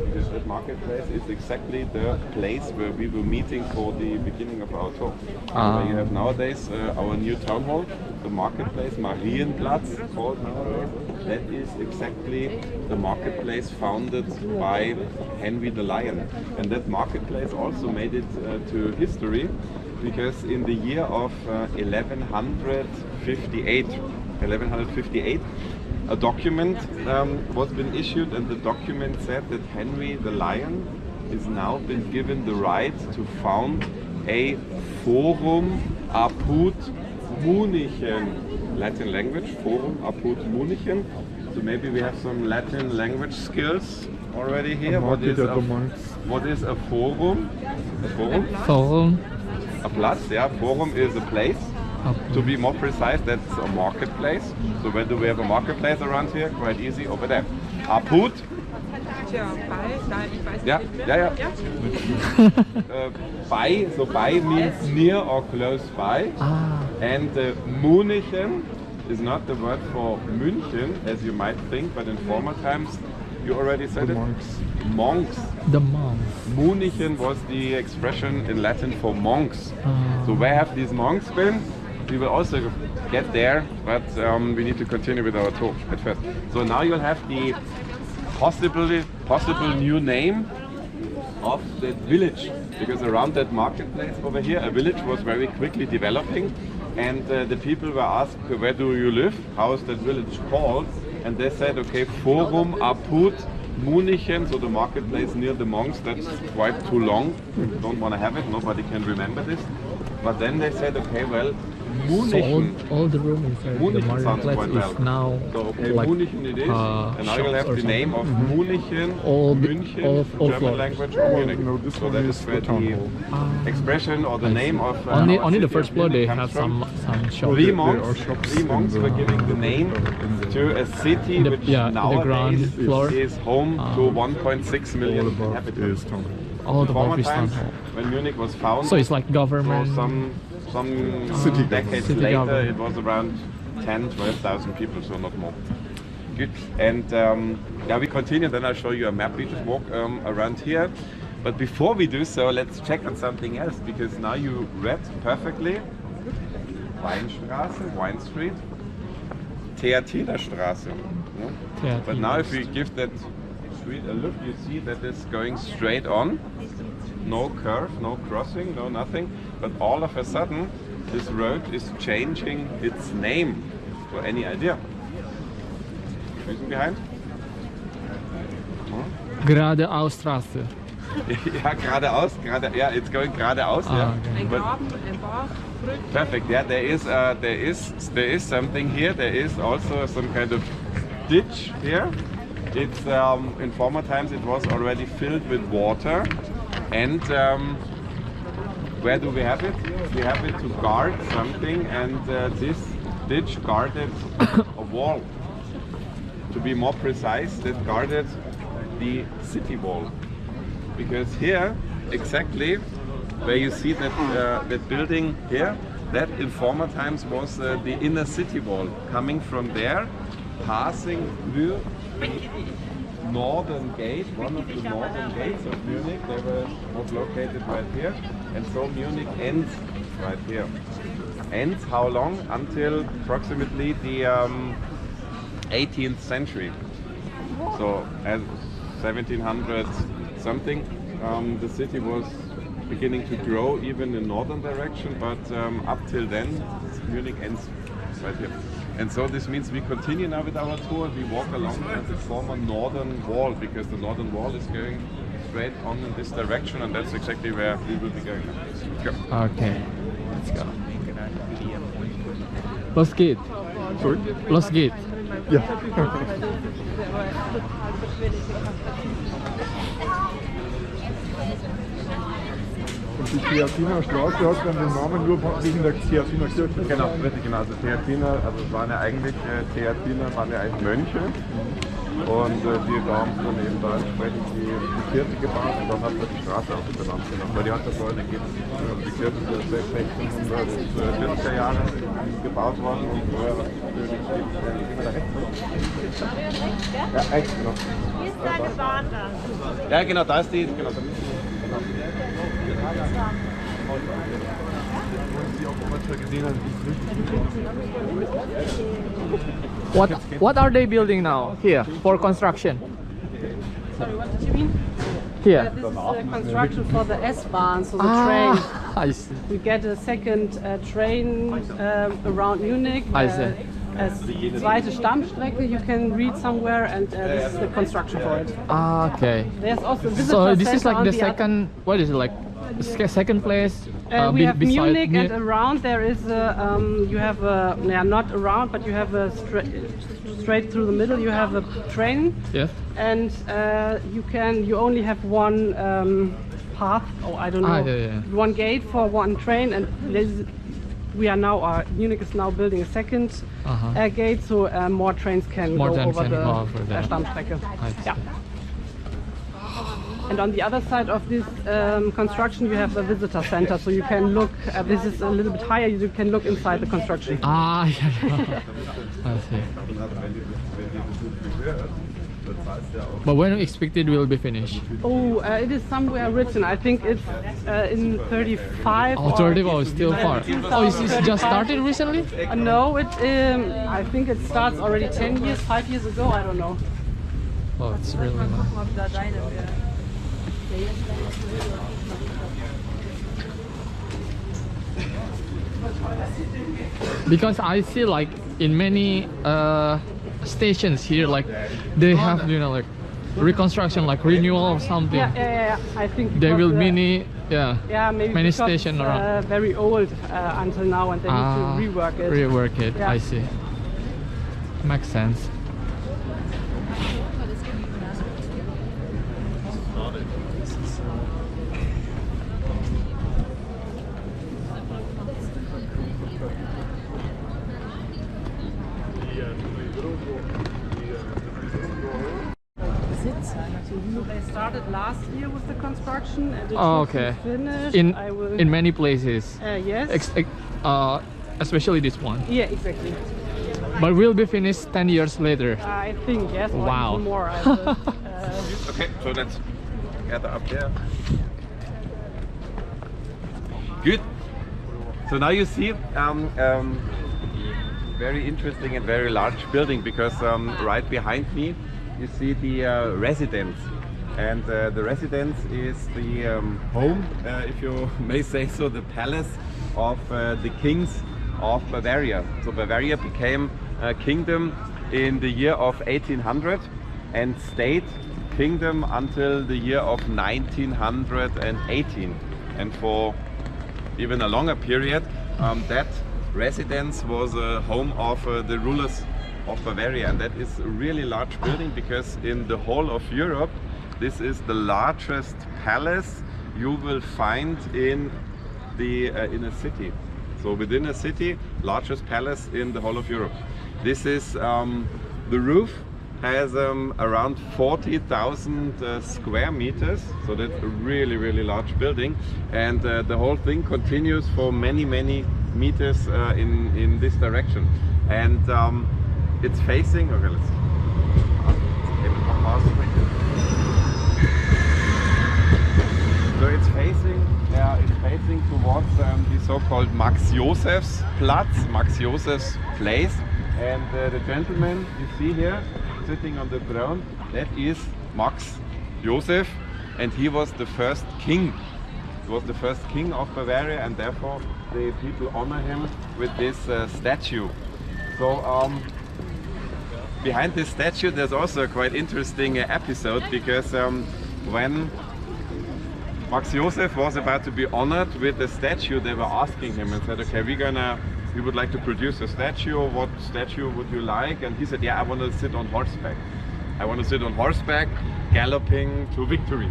because that marketplace is exactly the place where we were meeting for the beginning of our talk. Where you have nowadays our new town hall, the marketplace, Marienplatz called nowadays. That is exactly the marketplace founded by Henry the Lion. And that marketplace also made it to history, because in the year of 1158, a document was been issued, and the document said that Henry the Lion is now been given the right to found a Forum apud Munichen, Latin language, Forum apud Munichen. So maybe we have some Latin language skills already here. What is a forum? A forum? Forum. A Platz, yeah. Forum is a place. To be more precise, that's a marketplace. So where do we have a marketplace around here? Quite easy, over there. Apud. Yeah. By, so by means near or close by. And Munichen is not the word for München, as you might think, but in former times, you already said it. Monks. The monks. Munichen was the expression in Latin for monks. So where have these monks been? We will also get there, but we need to continue with our talk at first. So now you'll have the possible new name of that village, because around that marketplace over here, a village was very quickly developing, and the people were asked, where do you live? How is that village called? And they said, okay, Forum apud Munichen, so the marketplace near the monks. That's quite too long. Don't want to have it. Nobody can remember this. But then they said, okay, well, Munichen. So all the room inside the marketplace is now so, okay, like Munichen it is, and now you'll have the name of Munichen, München, German language, or Munich. So that is where the expression or the name of only the first floor they have some shops. Three monks were giving the name to a city which nowadays is home to 1.6 million inhabitants. All the former times times when Munich was founded, so it's like government. Some decades later, government. It was around 10,000-12,000 people, so not more. Good. And yeah, we continue. Then I'll show you a map. We just walk around here. But before we do so, let's check on something else, because now you read perfectly Weinstraße, Wine Street, Theatinerstraße. Yeah? But now if we give that street a look, you see that it's going straight on. No curve, no crossing, no nothing. But all of a sudden, this road is changing its name. So any idea? Reason behind? Geradeausstraße. Yeah, geradeaus. Yeah, it's going geradeaus. Yeah. Okay. Perfect. Yeah, there is something here. There is also some kind of ditch here. It's in former times it was already filled with water, and where do we have it? We have it to guard something, and this ditch guarded a wall. To be more precise, that guarded the city wall. Because here, exactly where you see that that building here, that in former times was the inner city wall. Coming from there, passing through northern gate, one of the northern gates of Munich, was located right here, and so Munich ends right here. Ends how long? Until approximately the 18th century. So as 1700 something, the city was beginning to grow even in northern direction, but up till then Munich ends right here. And so this means we continue now with our tour. We walk along the former northern wall, because the northern wall is going straight on in this direction, and that's exactly where we will be going now. Go. Okay, let's go. Los geht. Sorry? Los geht. Ja. Und die Theatiner Straße hat dann den Namen nur wegen der Theatiner Kirche. Genau, richtig, genau. Also Theatiner, also es waren ja eigentlich Theatiner, waren ja eigentlich Mönche. Und die haben dann eben da entsprechend die Kirche gebaut, und dann hat man die Straße auch benannt. Weil die Haltersäule geht, die Kirche ist seit 1640er Jahren gebaut worden, und vorher war immer da rechts. Ja, rechts, genau. Hier ist deine Bahn da. Ja, genau, da ist die. Genau, da müssen wir. What are they building now here for construction? Sorry, what did you mean? Here. This is construction for the S-Bahn, so the train. I see. We get a second train around Munich. I see. As zweite Stammstrecke, you can read somewhere, and this is the construction for it. Okay. There's also a visitor So this is center like on the other- second. What is it like? Second place. we have beside Munich, and around there is a, you have a, yeah, not around, but you have a straight through the middle. You have a train, Yes. and you only have one path. Oh, I don't know. Yeah. One gate for one train, and Munich is now building a second gate, so more trains can More go trains over can the go over there. Stammstrecke. I see. Yeah. And on the other side of this construction, you have a visitor center, so you can look. This is a little bit higher. You can look inside the construction. Ah, yeah. I see. But when you expect it will be finished? Oh, it is somewhere written. I think it's in 35. Oh, 30 is still far. Oh, is this just started recently? No, I think it starts already 10 years, 5 years ago. I don't know. Oh, it's really nice. Because I see like in many stations here, like they have, you know, like reconstruction, like renewal or something. Yeah. I think They because, will maybe maybe many because stations it's, around. very old until now, and they need to rework it. Rework it. Yeah. I see. Makes sense. They started last year with the construction, and it Oh, should be okay. finished. In many places. Yes. Especially this one. Yeah, exactly. But will be finished 10 years later. I think yes. Or Wow. even more. I will, Okay, so let's gather up there. Good. So now you see very interesting and very large building, because right behind me you see the residence, and the residence is the home, if you may say so, the palace of the kings of Bavaria. So Bavaria became a kingdom in the year of 1800 and stayed kingdom until the year of 1918, and for even a longer period that residence was a home of the rulers of Bavaria, and that is a really large building, because in the whole of Europe this is the largest palace you will find in a city. So within a city, largest palace in the whole of Europe. This is the roof has around 40,000 square meters, so that's a really large building, and the whole thing continues for many meters in this direction, and it's facing, okay, let's so-called Max Josef's Platz, Max Josef's place. And the gentleman you see here sitting on the throne, that is Max Joseph, and he was the first king. He was the first king of Bavaria, and therefore the people honor him with this statue. So behind this statue there's also a quite interesting episode, because when Max Joseph was about to be honored with the statue, they were asking him and said, okay, we would like to produce a statue. What statue would you like? And he said, yeah, I want to sit on horseback. I want to sit on horseback, galloping to victory.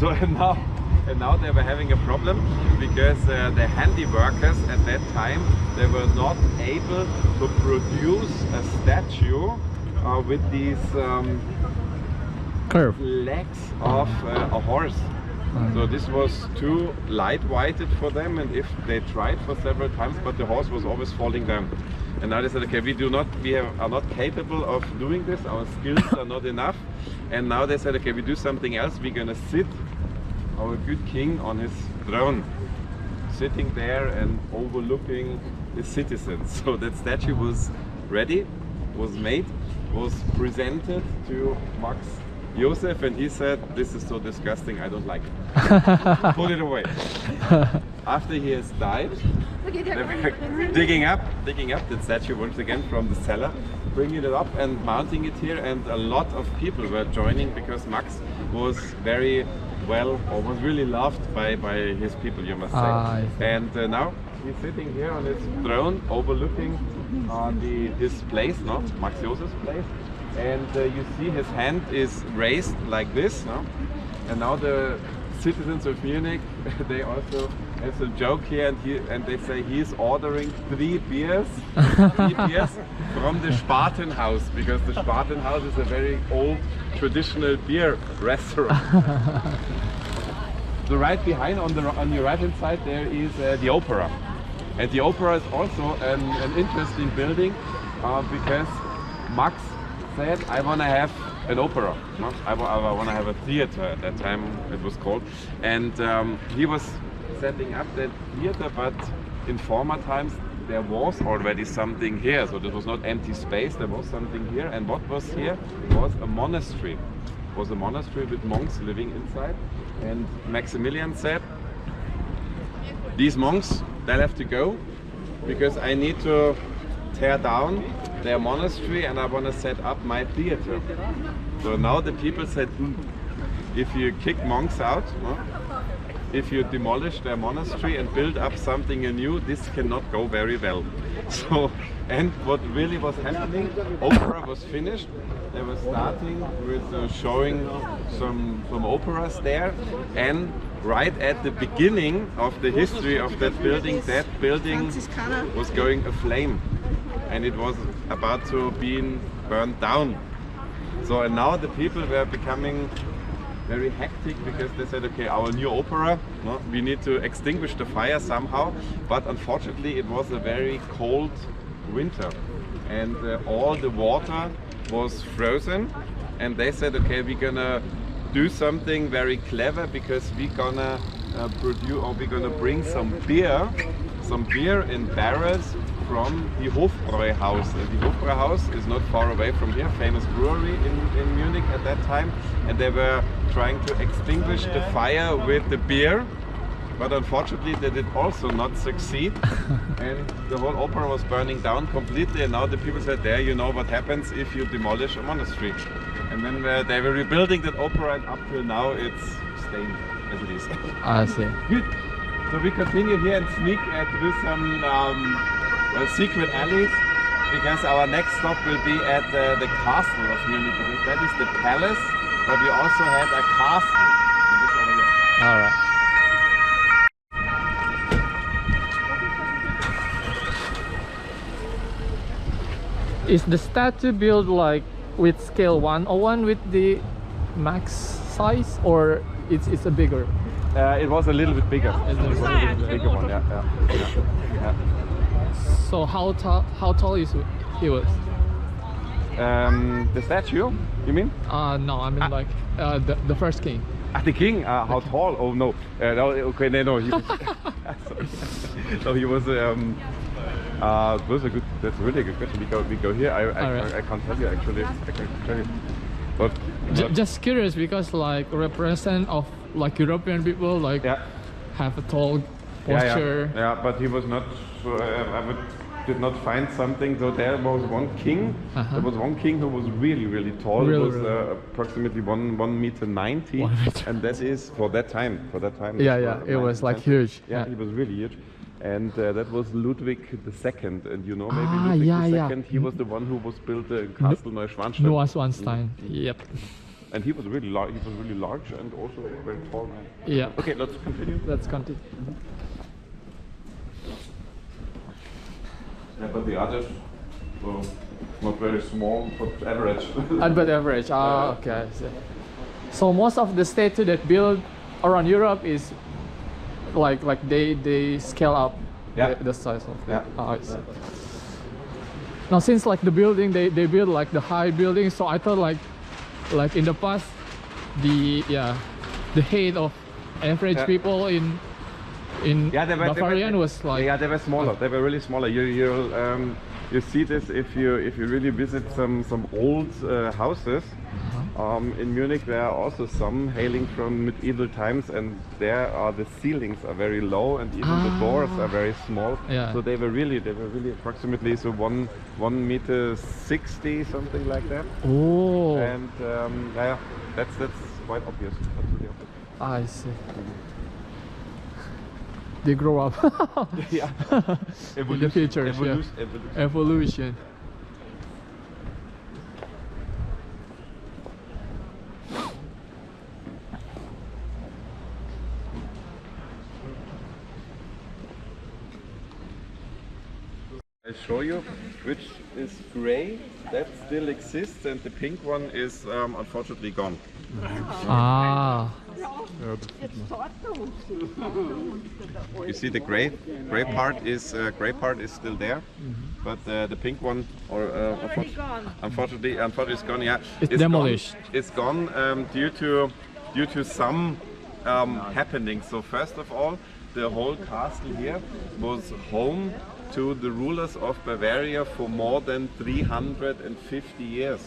So and now they were having a problem, because the handy workers at that time, they were not able to produce a statue with these Curve. legs of a horse. So this was too light-weighted for them, and if they tried for several times, but the horse was always falling down. And now they said, okay, we are not capable of doing this, our skills are not enough. And now they said, okay, we do something else, we're gonna sit our good king on his throne, sitting there and overlooking the citizens. So that statue was ready, was made, was presented to Max Joseph, and he said, this is so disgusting, I don't like it. Put it away. After he has died, they were digging up the statue once again from the cellar, bringing it up and mounting it here, and a lot of people were joining, because Max was very well, or was really loved by his people, you must say. And now he's sitting here on his throne overlooking his place, no? Max Josef's place. And you see his hand is raised like this, no? And now the citizens of Munich, they also have a joke here, and they say he's ordering 3 beers from the Spatenhaus, because the Spatenhaus is a very old traditional beer restaurant. So right behind, on your right hand side, there is the opera, and the opera is also an interesting building, because Max said, I want to have an opera. No? I want to have a theater. At that time it was called, and he was setting up that theater, but in former times there was already something here, so there was not empty space, there was something here. And what was here was a monastery. It was a monastery with monks living inside, and Maximilian said, these monks, they'll have to go, because I need to tear down their monastery and I want to set up my theater. So now the people said, if you kick monks out, no? If you demolish their monastery and build up something new, this cannot go very well. So, and what really was happening, opera was finished. They were starting with showing some operas there, and right at the beginning of the history of that building was going aflame, and it was about to be burned down. So, and now the people were becoming very hectic, because they said, okay, our new opera, no, we need to extinguish the fire somehow, but unfortunately it was a very cold winter, and all the water was frozen, and they said, okay, we're gonna do something very clever, because we're gonna bring some beer in barrels from the Hofbräuhaus. The Hofbräuhaus is not far away from here, famous brewery in Munich at that time, and they were trying to extinguish the fire with the beer, but unfortunately they did also not succeed, and the whole opera was burning down completely. And now the people said, there, you know what happens if you demolish a monastery. And then they were rebuilding that opera, and up till now it's staying as it is. I see. Good. So we continue here and sneak through some secret alleys, because our next stop will be at the castle of Munich. That is the palace, but we also had a castle. All right. Is the statue built like with scale 101 with the max size, or it's a bigger? It was a little bit bigger. It was a little bit bigger one, yeah. So how tall is he was? The statue, you mean? No, I mean like the first king. The king? How tall? Oh no. No, okay, no. He was So he was it was a good. That's really a good question. We go here. I can't tell you actually. I can't tell you. But Just curious because like represent of like European people like have a tall posture. Yeah, but he was not. Did not find something. So there was one king. There was one king who was really tall. Really, it was approximately 1 meter 90, and that is for that time. Yeah, it was like huge. Yeah, he was really huge. And that was Ludwig II, and you know maybe Ludwig II. He was the one who was built the castle Neuschwanstein. Neuschwanstein. Yep. And he was really large. He was really large and also very tall man. Yeah. Okay, let's continue. Let's continue. Yeah, but the others, well, not very small, but average. But average. Okay. I see. So most of the statue that built around Europe is like they scale up the size of it. I see. Now since like the building they build like the high building, so I thought like in the past the height of average people in Bavarian was like they were smaller. They were really smaller. You see this if you really visit some old houses. In Munich there are also some hailing from medieval times, and there are the ceilings are very low, and even the doors are very small. Yeah. So they were really approximately so 1 meter 60, something like that. Oh. And that's quite obvious. That's really obvious. I see. They grow up. Yeah. In the future. Evolution. I show you which is gray, that still exists, and the pink one is unfortunately gone. You see the gray part is still there, but the pink one, or unfortunately it's gone. Yeah, it's demolished. Gone. It's gone due to some happenings. So first of all, the whole castle here was home to the rulers of Bavaria for more than 350 years.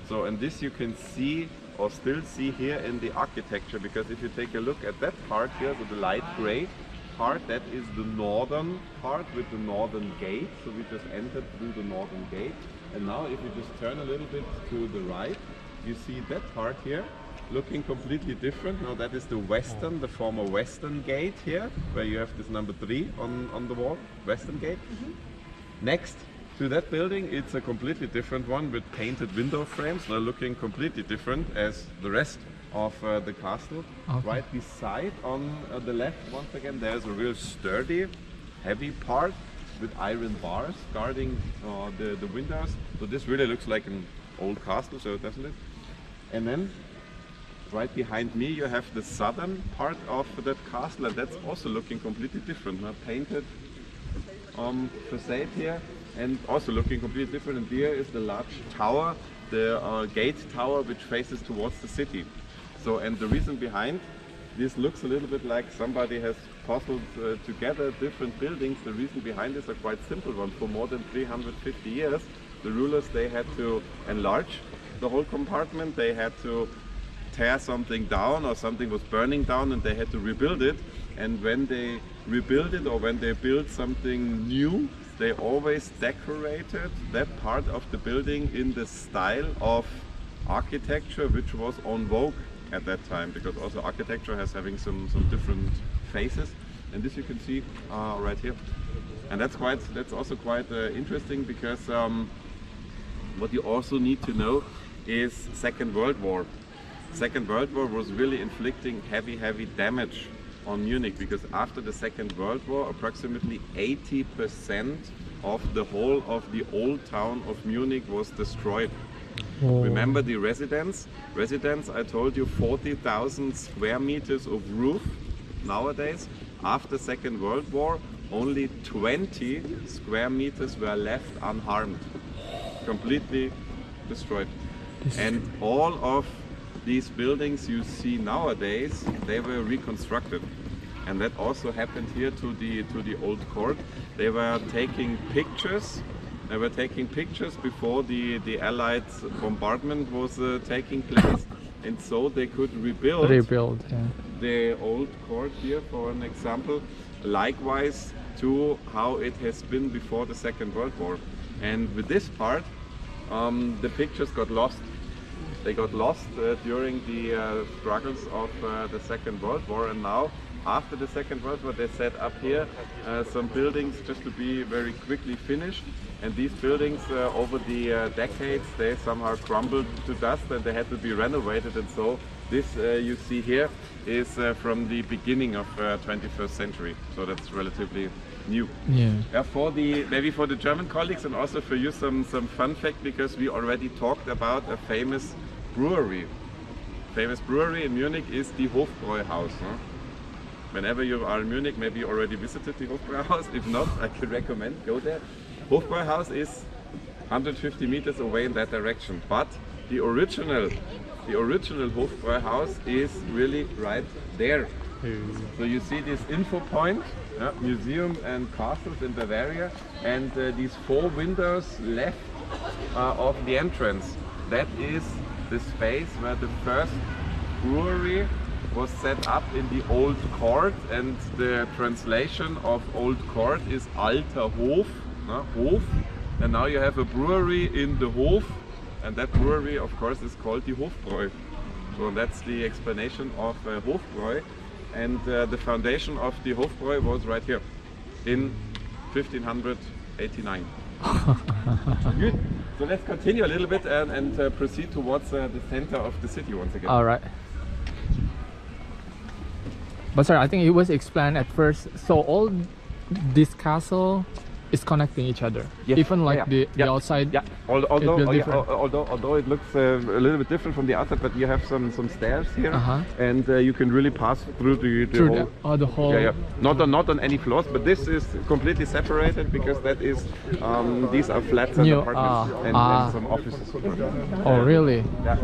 So, and this you can see or still see here in the architecture, because if you take a look at that part here, so the light gray part, that is the northern part with the northern gate. So we just entered through the northern gate, and now if you just turn a little bit to the right, you see that part here looking completely different. Now that is the western, the former western gate here, where you have this number 3 on the wall, western gate. Next to that building, it's a completely different one with painted window frames. They're looking completely different as the rest of the castle. Okay. Right beside on the left, once again, there's a real sturdy, heavy part with iron bars guarding the windows. So this really looks like an old castle, so definitely. And then right behind me you have the southern part of that castle, and that's also looking completely different. Now painted facade here, and also looking completely different. And here is the large tower, the gate tower, which faces towards the city. So, and the reason behind this looks a little bit like somebody has puzzled together different buildings. The reason behind this is a quite simple one. For more than 350 years, the rulers, they had to enlarge the whole compartment. They had to tear something down, or something was burning down, and they had to rebuild it. And when they rebuild it, or when they build something new, they always decorated that part of the building in the style of architecture which was en vogue at that time, because also architecture has having some different phases, and this you can see right here. And that's also quite interesting, because what you also need to know is Second World War. Second World War was really inflicting heavy damage on Munich, because after the Second World War, approximately 80% of the whole of the old town of Munich was destroyed. Oh. Remember the residence, I told you 40,000 square meters of roof. Nowadays, after Second World War, only 20 square meters were left unharmed, completely destroyed. And all of these buildings you see nowadays, they were reconstructed. and that also happened here to the old court. They were taking pictures. They were taking pictures before the Allied bombardment was taking place, and so they could rebuild the old court here, for an example, likewise to how it has been before the Second World War. And with this part, the pictures got lost. They got lost during the struggles of the Second World War, and now after the Second World War they set up here some buildings just to be very quickly finished, and these buildings over the decades they somehow crumbled to dust and they had to be renovated, and so this you see here is from the beginning of 21st century, so that's relatively new. For the maybe for the German colleagues and also for you some fun fact, because we already talked about a famous brewery. Famous brewery in Munich is the Hofbräuhaus. Whenever you are in Munich, maybe you already visited the Hofbräuhaus. If not, I can recommend go there. Hofbräuhaus is 150 meters away in that direction, but the original Hofbräuhaus is really right there. So you see this info point, museum and castles in Bavaria, and these 4 windows left of the entrance. That is the space where the first brewery was set up in the old court, and the translation of old court is Alter Hof, Hof, and now you have a brewery in the Hof, and that brewery of course is called the Hofbräu. So that's the explanation of Hofbräu, and the foundation of the Hofbräu was right here in 1589. Good. So let's continue a little bit and proceed towards the center of the city once again. All right. But sir, I think it was explained at first. So all this castle is connecting each other, even like the outside. Yeah. Although it looks a little bit different from the outside, but you have some stairs here, and you can really pass through the whole. Yeah. Not on any floors, but this is completely separated because that is these are flats and apartments and some offices. Oh, really? Yeah.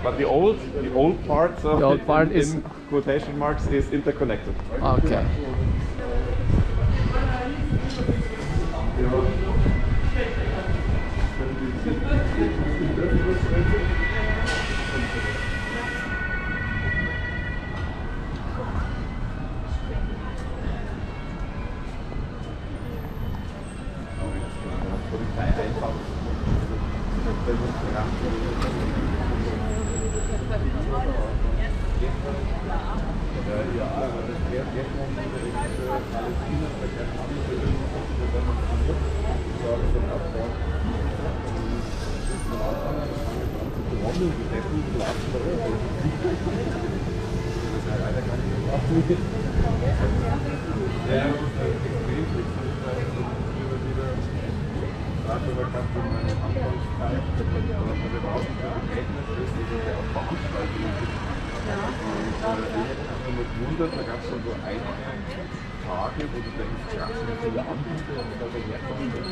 But the old part, so the old part is in quotation marks is interconnected. Okay. Da gab es schon so einige Tage, wo du denkst, ja, so viele Anbieter und da herkommen und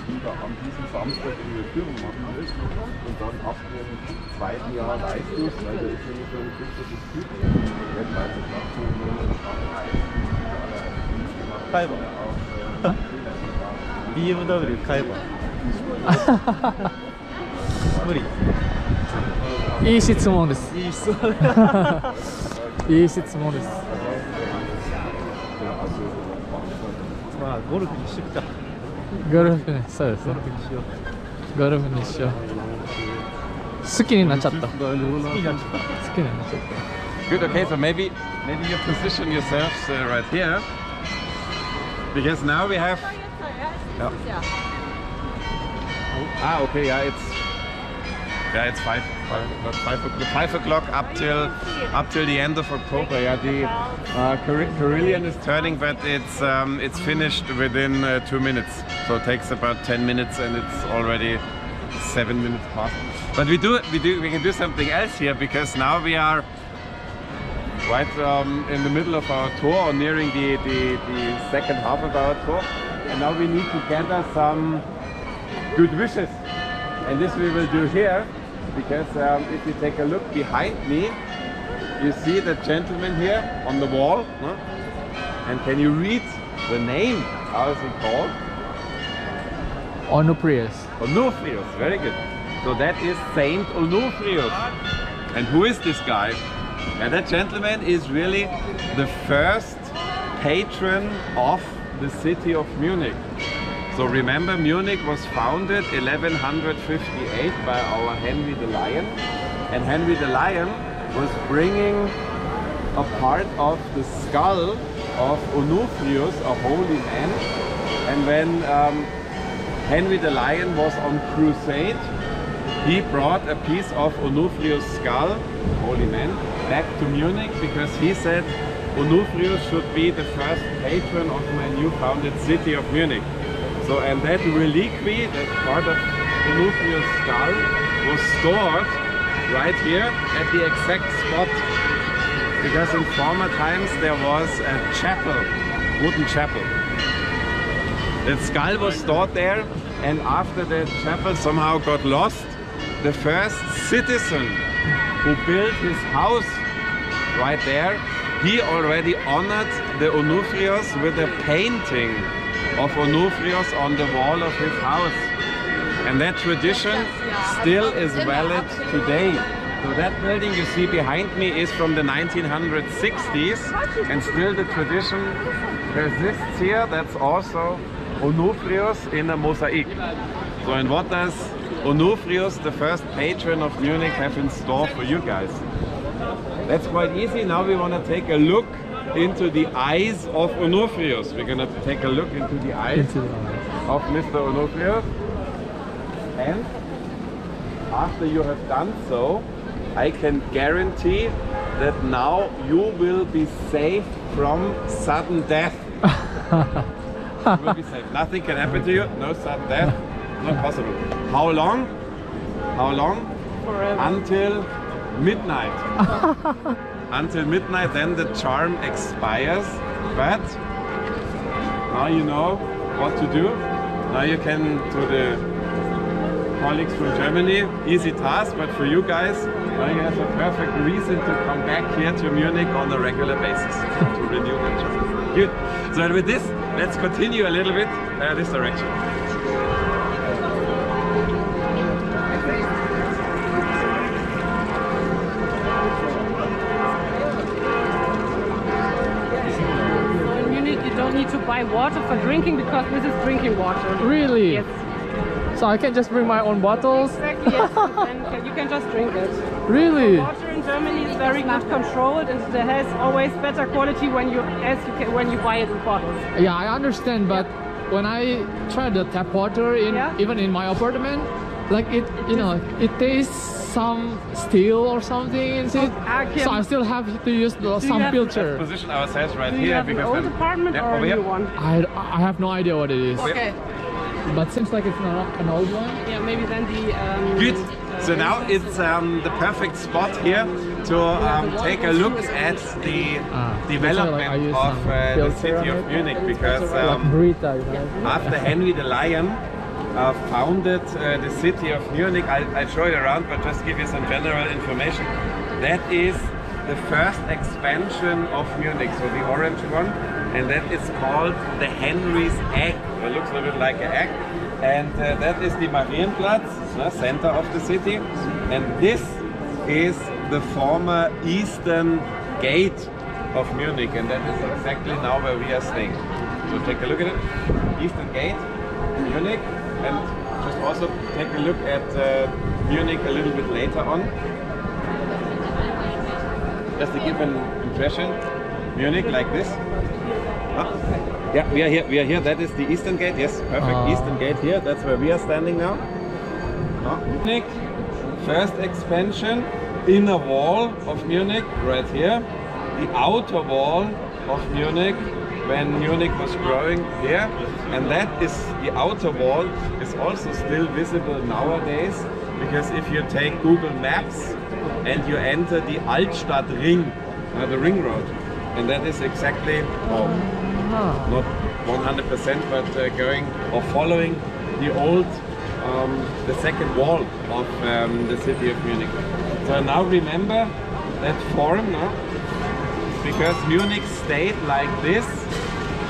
lieber an diesem Samstag in die Führung machen willst und dann ab dem 2. Jahr weißt du es, weil da ist nämlich so ein bestimmtes Typ, der weiß es nach so BMW 買えば無理。いい質問です。いい質問いい質問です。まあゴルフにしようか。ゴルフね、そうですね。ゴルフにしよう。ゴルフにしよう。好きになっちゃった。好きになっちゃった。好きになっちゃった。Good. Okay, so maybe you position yourselves right here, because now we have. Okay, yeah, it's 5 o'clock up till the end of October. Yeah, the Carillion is turning, but it's finished within 2 minutes. So it takes about 10 minutes, and it's already 7 minutes past. But we can do something else here, because now we are right in the middle of our tour, or nearing the second half of our tour, and now we need to gather some good wishes, and this we will do here, because if you take a look behind me, you see the gentleman here on the wall, no? And can you read the name? How is it called? Onufrius. Onufrius, very good. So that is Saint Onufrius. And who is this guy? And that gentleman is really the first patron of the city of Munich. So remember, Munich was founded 1158 by our Henry the Lion. And Henry the Lion was bringing a part of the skull of Onufrius, a holy man. And when Henry the Lion was on crusade, he brought a piece of Onufrius' skull, holy man, back to Munich because he said Onufrius should be the first patron of my new founded city of Munich. So, and that reliquary, that part of Onufrius' skull, was stored right here at the exact spot. Because in former times there was a chapel, wooden chapel. That skull was stored there, and after the chapel somehow got lost, the first citizen who built his house right there, he already honored the Onufrius with a painting of Onufrius on the wall of his house. And that tradition still is valid today. So that building you see behind me is from the 1960s, and still the tradition persists here. That's also Onufrius in a mosaic. So, and what does Onufrius, the first patron of Munich, have in store for you guys? That's quite easy. Now we want to take a look into the eyes of Onufrius. We're going to take a look into the eyes of Mr. Onufrius. And after you have done so, I can guarantee that now you will be safe from sudden death. You will be safe. Nothing can happen to you. No sudden death. Not possible. How long? How long? Forever. Until midnight. Until midnight, then the charm expires. But now you know what to do. Now you can, to the colleagues from Germany, easy task, but for you guys, now you have a perfect reason to come back here to Munich on a regular basis to renew that charm. Good. So with this, let's continue a little bit this direction. In Munich, you don't need to buy water for drinking because this is drinking water. Really? Yes. So I can just bring my own bottles? Exactly, yes. And you can just drink it. Really? Water in Germany is very good controlled, and it has always better quality when you buy it in bottles. Yeah, I understand, but when I try the tap water even in my apartment, like it tastes some steel or something in it. So I still have to use some filter. Let's position ourselves right Do here you have an old apartment or a new one? I have no idea what it is. Okay. But seems like it's not an old one. Yeah, maybe then the... Good. So now it's the perfect spot here to take a look at the development of the city of Munich, because after Henry the Lion founded the city of Munich, I'll show you around, but just give you some general information. That is the first expansion of Munich, so the orange one, and that is called the Henry's Egg. It looks a little bit like an egg, and that is the Marienplatz, center of the city, and this is the former eastern gate of Munich, and that is exactly now where we are staying. So take a look at it, eastern gate, Munich, and just also take a look at Munich a little bit later on. Just to give an impression, Munich like this. Yeah, we are here, that is the eastern gate, yes, perfect, eastern gate here, that's where we are standing now. Munich, first expansion, inner wall of Munich, right here. The outer wall of Munich, when Munich was growing here, and that is, the outer wall is also still visible nowadays, because if you take Google Maps and you enter the Altstadt Ring, the ring road, and that is exactly, not 100%, but going or following the old, the second wall of the city of Munich. So now remember, that form, no? Because Munich stayed like this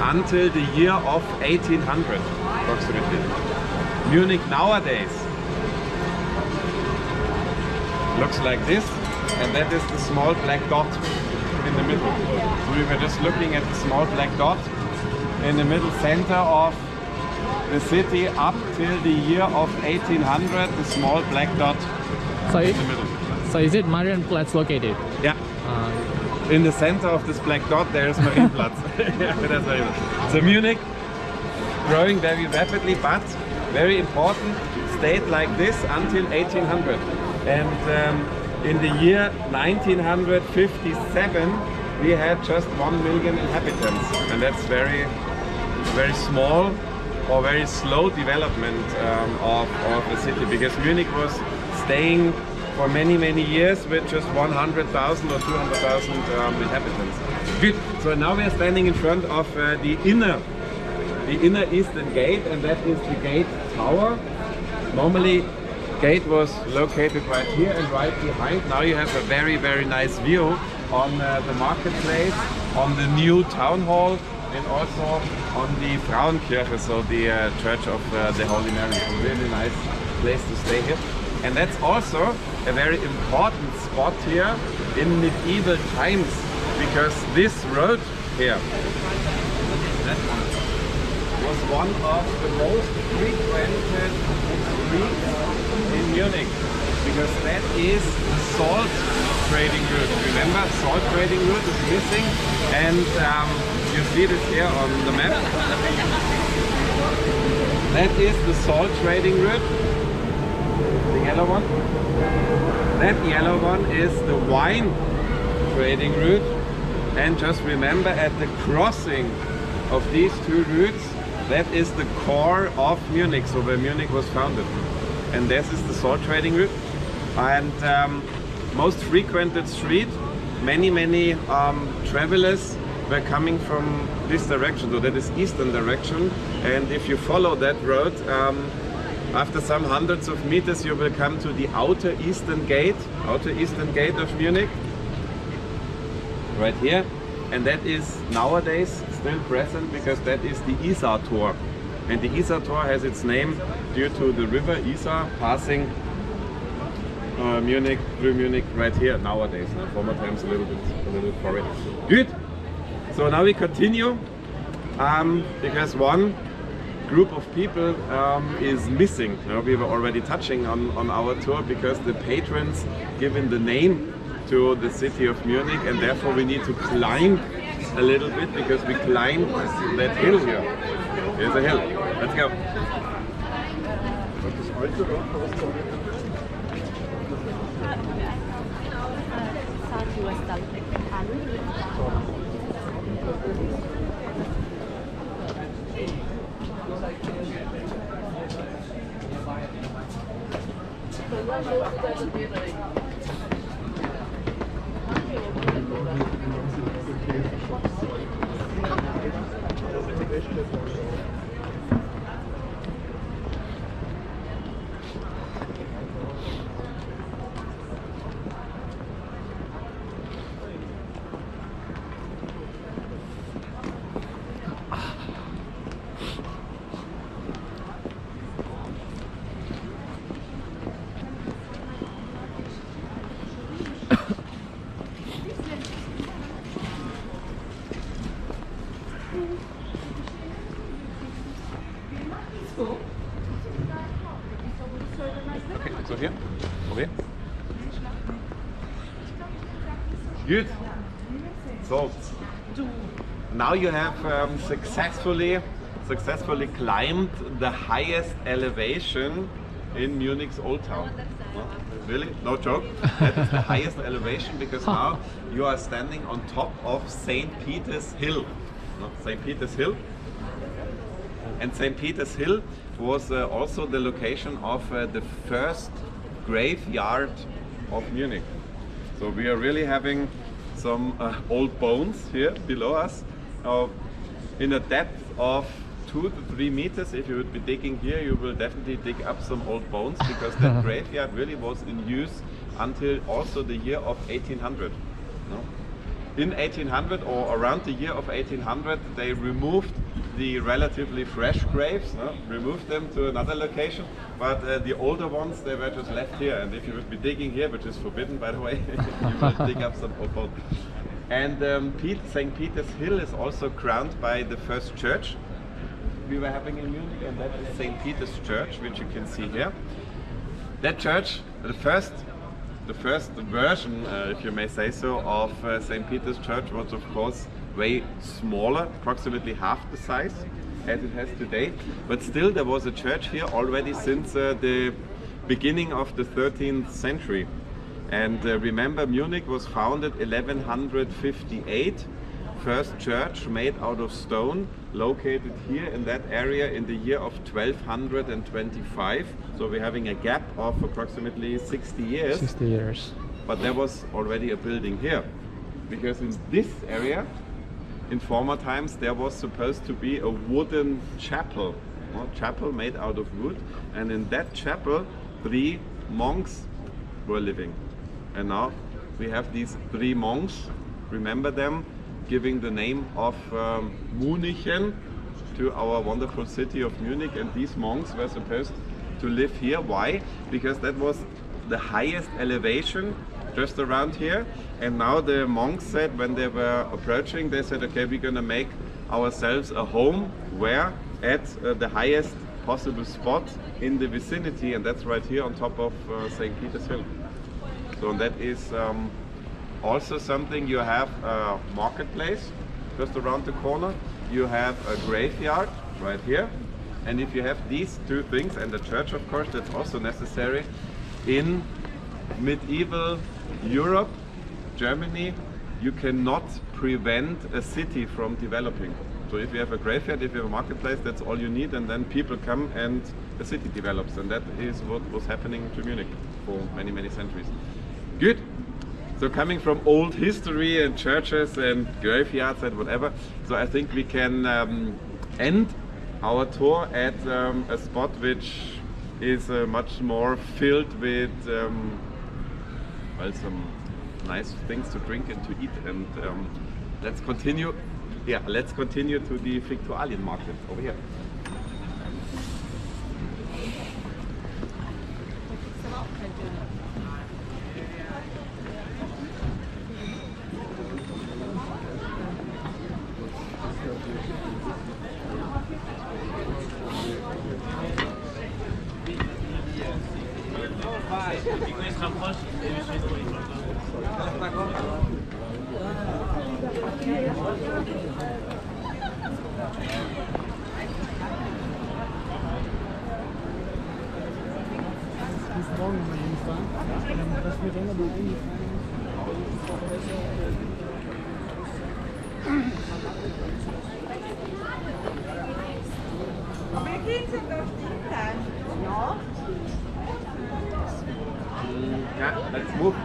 until the year of 1800, approximately. Munich nowadays looks like this, and that is the small black dot in the middle. So we were just looking at the small black dot in the middle center of the city up till the year of 1800, the small black dot So in the middle. So is it Marienplatz located? Yeah. In the center of this black dot there is Marienplatz. That's very good. So Munich growing very rapidly, but very important, stayed like this until 1800. And in the year 1957 we had just 1 million inhabitants, and that's very small or very slow development of the city, because Munich was staying for many years with just 100,000 or 200,000 inhabitants. Good. So now we are standing in front of the inner eastern gate, and that is the gate tower. Normally gate was located right here and right behind. Now you have a very nice view on the marketplace, on the new town hall, and also on the Frauenkirche, so the Church of the Holy Mary. A really nice place to stay here. And that's also a very important spot here in medieval times, because this road here, that one, was one of the most frequented streets in Munich, because that is the salt trading route. Remember, salt trading route is missing, and you see this here on the map. That is the salt trading route. The yellow one. That yellow one is the wine trading route. And just remember, at the crossing of these two routes, that is the core of Munich, so where Munich was founded. And this is the salt trading route. And most frequented street, many travelers were coming from this direction, so that is eastern direction. And if you follow that road, after some hundreds of meters, you will come to the outer eastern gate of Munich, right here. And that is nowadays still present, because that is the Isar Tor. And the Isar Tor has its name due to the river Isar passing Munich, through Munich right here nowadays. Now, former times a little bit far away. Good! So now we continue, because one group of people is missing. We were already touching on our tour, because the patrons given the name to the city of Munich, and therefore we need to climb a little bit, because we climbed that hill here. Here's a hill. Let's go. Okay, so here, over here. Good. So now you have successfully climbed the highest elevation in Munich's Old Town. No? Really? No joke? That is the highest elevation, because now you are standing on top of St. Peter's Hill. No? St. Peter's Hill. And St. Peter's Hill was also the location of the first graveyard of Munich. So we are really having some old bones here below us. In a depth of 2 to 3 meters, if you would be digging here, you will definitely dig up some old bones, because that graveyard really was in use until also the year of 1800. No? In 1800 or around the year of 1800, they removed the relatively fresh graves, no? Removed them to another location, but the older ones, they were just left here. And if you would be digging here, which is forbidden by the way, you will dig up some opal. And St. Peter's Hill is also crowned by the first church we were having in Munich, and that is St. Peter's Church, which you can see here. That church, the first version, if you may say so, of St. Peter's Church was of course way smaller, approximately half the size as it has today. But still there was a church here already since the beginning of the 13th century. And remember, Munich was founded 1158. First church made out of stone, located here in that area in the year of 1225. So we're having a gap of approximately 60 years. 60 years. But there was already a building here. Because in this area, in former times, there was supposed to be a wooden chapel. Chapel made out of wood. And in that chapel, 3 monks were living. And now we have these 3 monks, remember them, giving the name of Munichen to our wonderful city of Munich. And these monks were supposed to live here. Why? Because that was the highest elevation just around here. And now the monks said, when they were approaching, they said, okay, we're gonna make ourselves a home where at the highest possible spot in the vicinity, and that's right here on top of St. Peter's Hill. So that is also something. You have a marketplace just around the corner. You have a graveyard right here. And if you have these 2 things, and the church of course, that's also necessary, in medieval Europe, Germany, you cannot prevent a city from developing. So if you have a graveyard, if you have a marketplace, that's all you need, and then people come and the city develops. And that is what was happening to Munich for many, many centuries. Good. So coming from old history and churches and graveyards and whatever, so I think we can end our tour at a spot which is much more filled with well, some nice things to drink and to eat. And let's continue. Yeah, let's continue to the Viktualien market over here.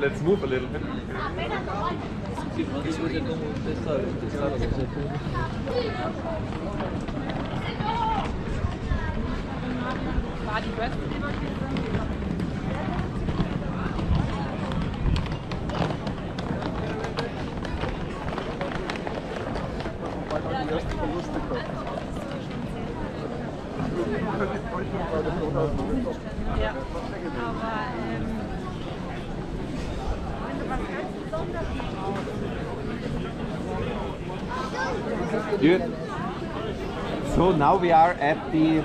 Let's move a little bit. Ja, aber Good. So now we are at the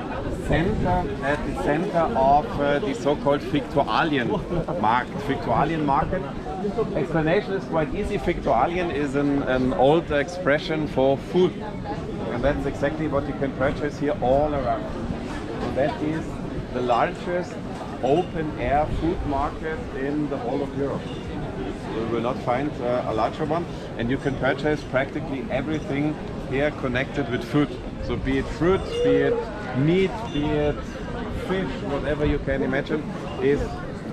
center of the so-called Viktualien market. Explanation is quite easy. Viktualien is an old expression for food, and that's exactly what you can purchase here all around. So that is the largest open-air food market in the whole of Europe. You will not find a larger one, and you can purchase practically everything here connected with food. So be it fruit, be it meat, be it fish, whatever you can imagine is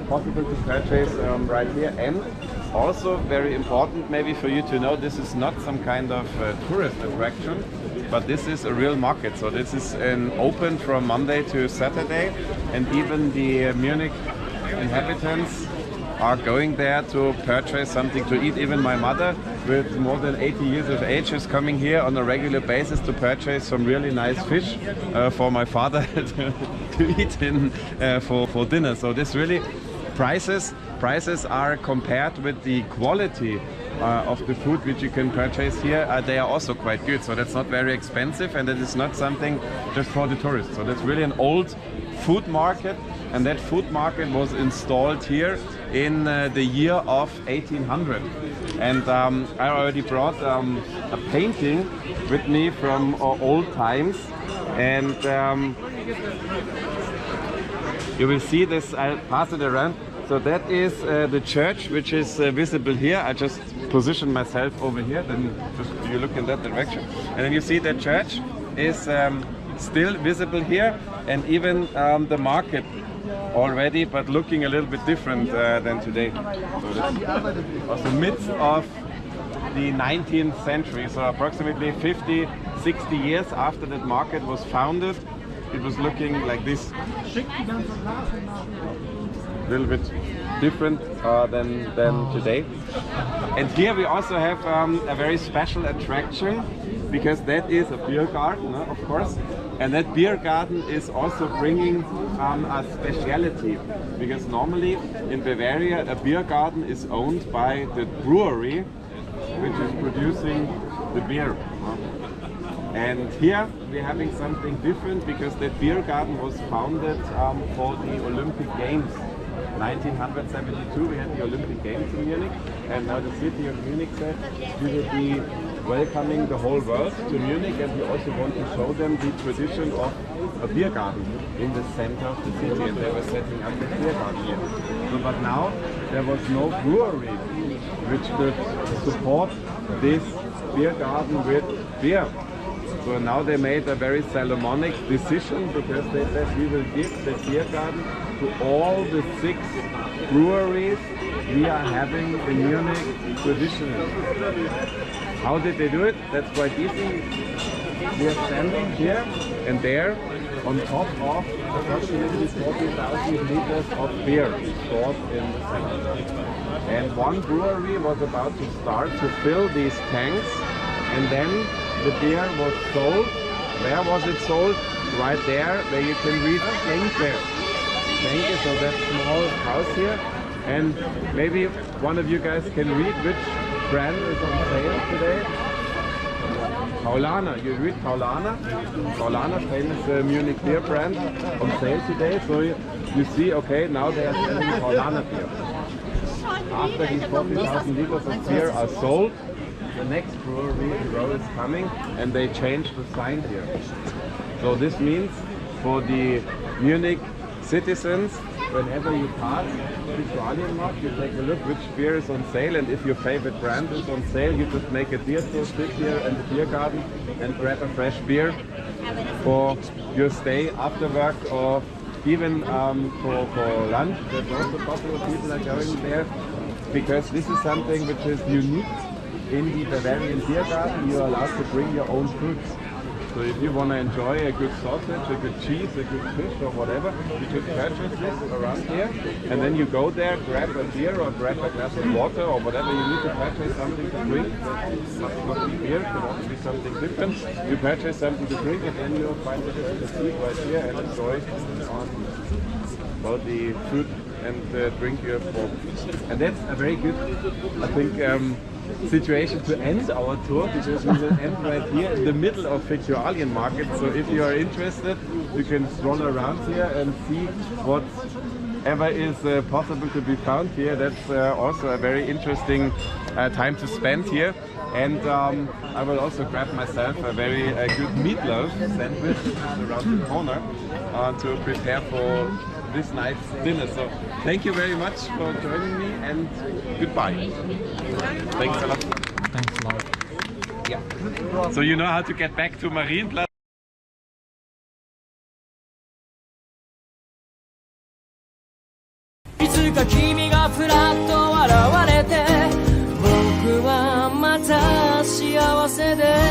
possible to purchase right here. And also very important maybe for you to know, this is not some kind of tourist attraction, but this is a real market. So this is open from Monday to Saturday, and even the Munich inhabitants are going there to purchase something to eat. Even my mother, with more than 80 years of age, is coming here on a regular basis to purchase some really nice fish for my father to eat in for dinner. So this really prices are compared with the quality of the food which you can purchase here, they are also quite good. So that's not very expensive, and it is not something just for the tourists. So that's really an old food market, and that food market was installed here in the year of 1800. And I already brought a painting with me from old times, and you will see this. I'll pass it around. So that is the church which is visible here. I just position myself over here, then just you look in that direction. And then you see that church is still visible here, and even the market already, but looking a little bit different than today. So that's also midst of the 19th century, so approximately 50, 60 years after that market was founded, it was looking like this. A little bit different than today. And here we also have a very special attraction, because that is a beer garden, of course. And that beer garden is also bringing a speciality, because normally in Bavaria a beer garden is owned by the brewery which is producing the beer. And here we're having something different, because that beer garden was founded for the Olympic Games. 1972 we had the Olympic Games in Munich, and now the city of Munich said we will be welcoming the whole world to Munich, and we also want to show them the tradition of a beer garden in the center of the city, and they were setting up the beer garden here. So, but now there was no brewery which could support this beer garden with beer. So now they made a very Solomonic decision, because they said we will give the beer garden to all the 6 breweries we are having in Munich traditionally. How did they do it? That's quite easy. We are standing here and there on top of approximately 40,000 liters of beer stored in the cellar. And one brewery was about to start to fill these tanks, and then the beer was sold. Where was it sold? Right there, where you can read Schenke. Schenke, so that small house here. And maybe one of you guys can read which brand is on sale today. Paulaner. You read Paulaner? Paulaner, famous Munich beer brand, on sale today. So you see, okay, now they are selling Paulaner beer. After these 40,000 liters of beer are sold, the next brewery in row is coming, and they change the sign here. So this means for the Munich citizens, whenever you pass the Marienplatz, you take a look which beer is on sale, and if your favorite brand is on sale, you just make a deal to sit here in the beer garden and grab a fresh beer for your stay after work, or even for lunch. There's also a couple of people are going there, because this is something which is unique. In the Bavarian beer garden, you are allowed to bring your own foods. So if you want to enjoy a good sausage, a good cheese, a good fish, or whatever, you just purchase this around here, and then you go there, grab a beer or grab a glass of water or whatever you need to purchase something to drink. It must not be beer, it can also be something different. You purchase something to drink, and then you'll find it in the seat right here and enjoy the food and drink you have for. And that's a very good, I think, situation to end our tour, because we will end right here in the middle of Viktualien market. So if you are interested, you can stroll around here and see whatever is possible to be found here. That's also a very interesting time to spend here. And I will also grab myself a very good meatloaf sandwich around the corner to prepare for this night's dinner. So thank you very much for joining me, and goodbye. Thanks a lot. Thanks a lot. Yeah. So you know how to get back to Marienplatz.いつか君がふらっと現れて、僕はまた幸せで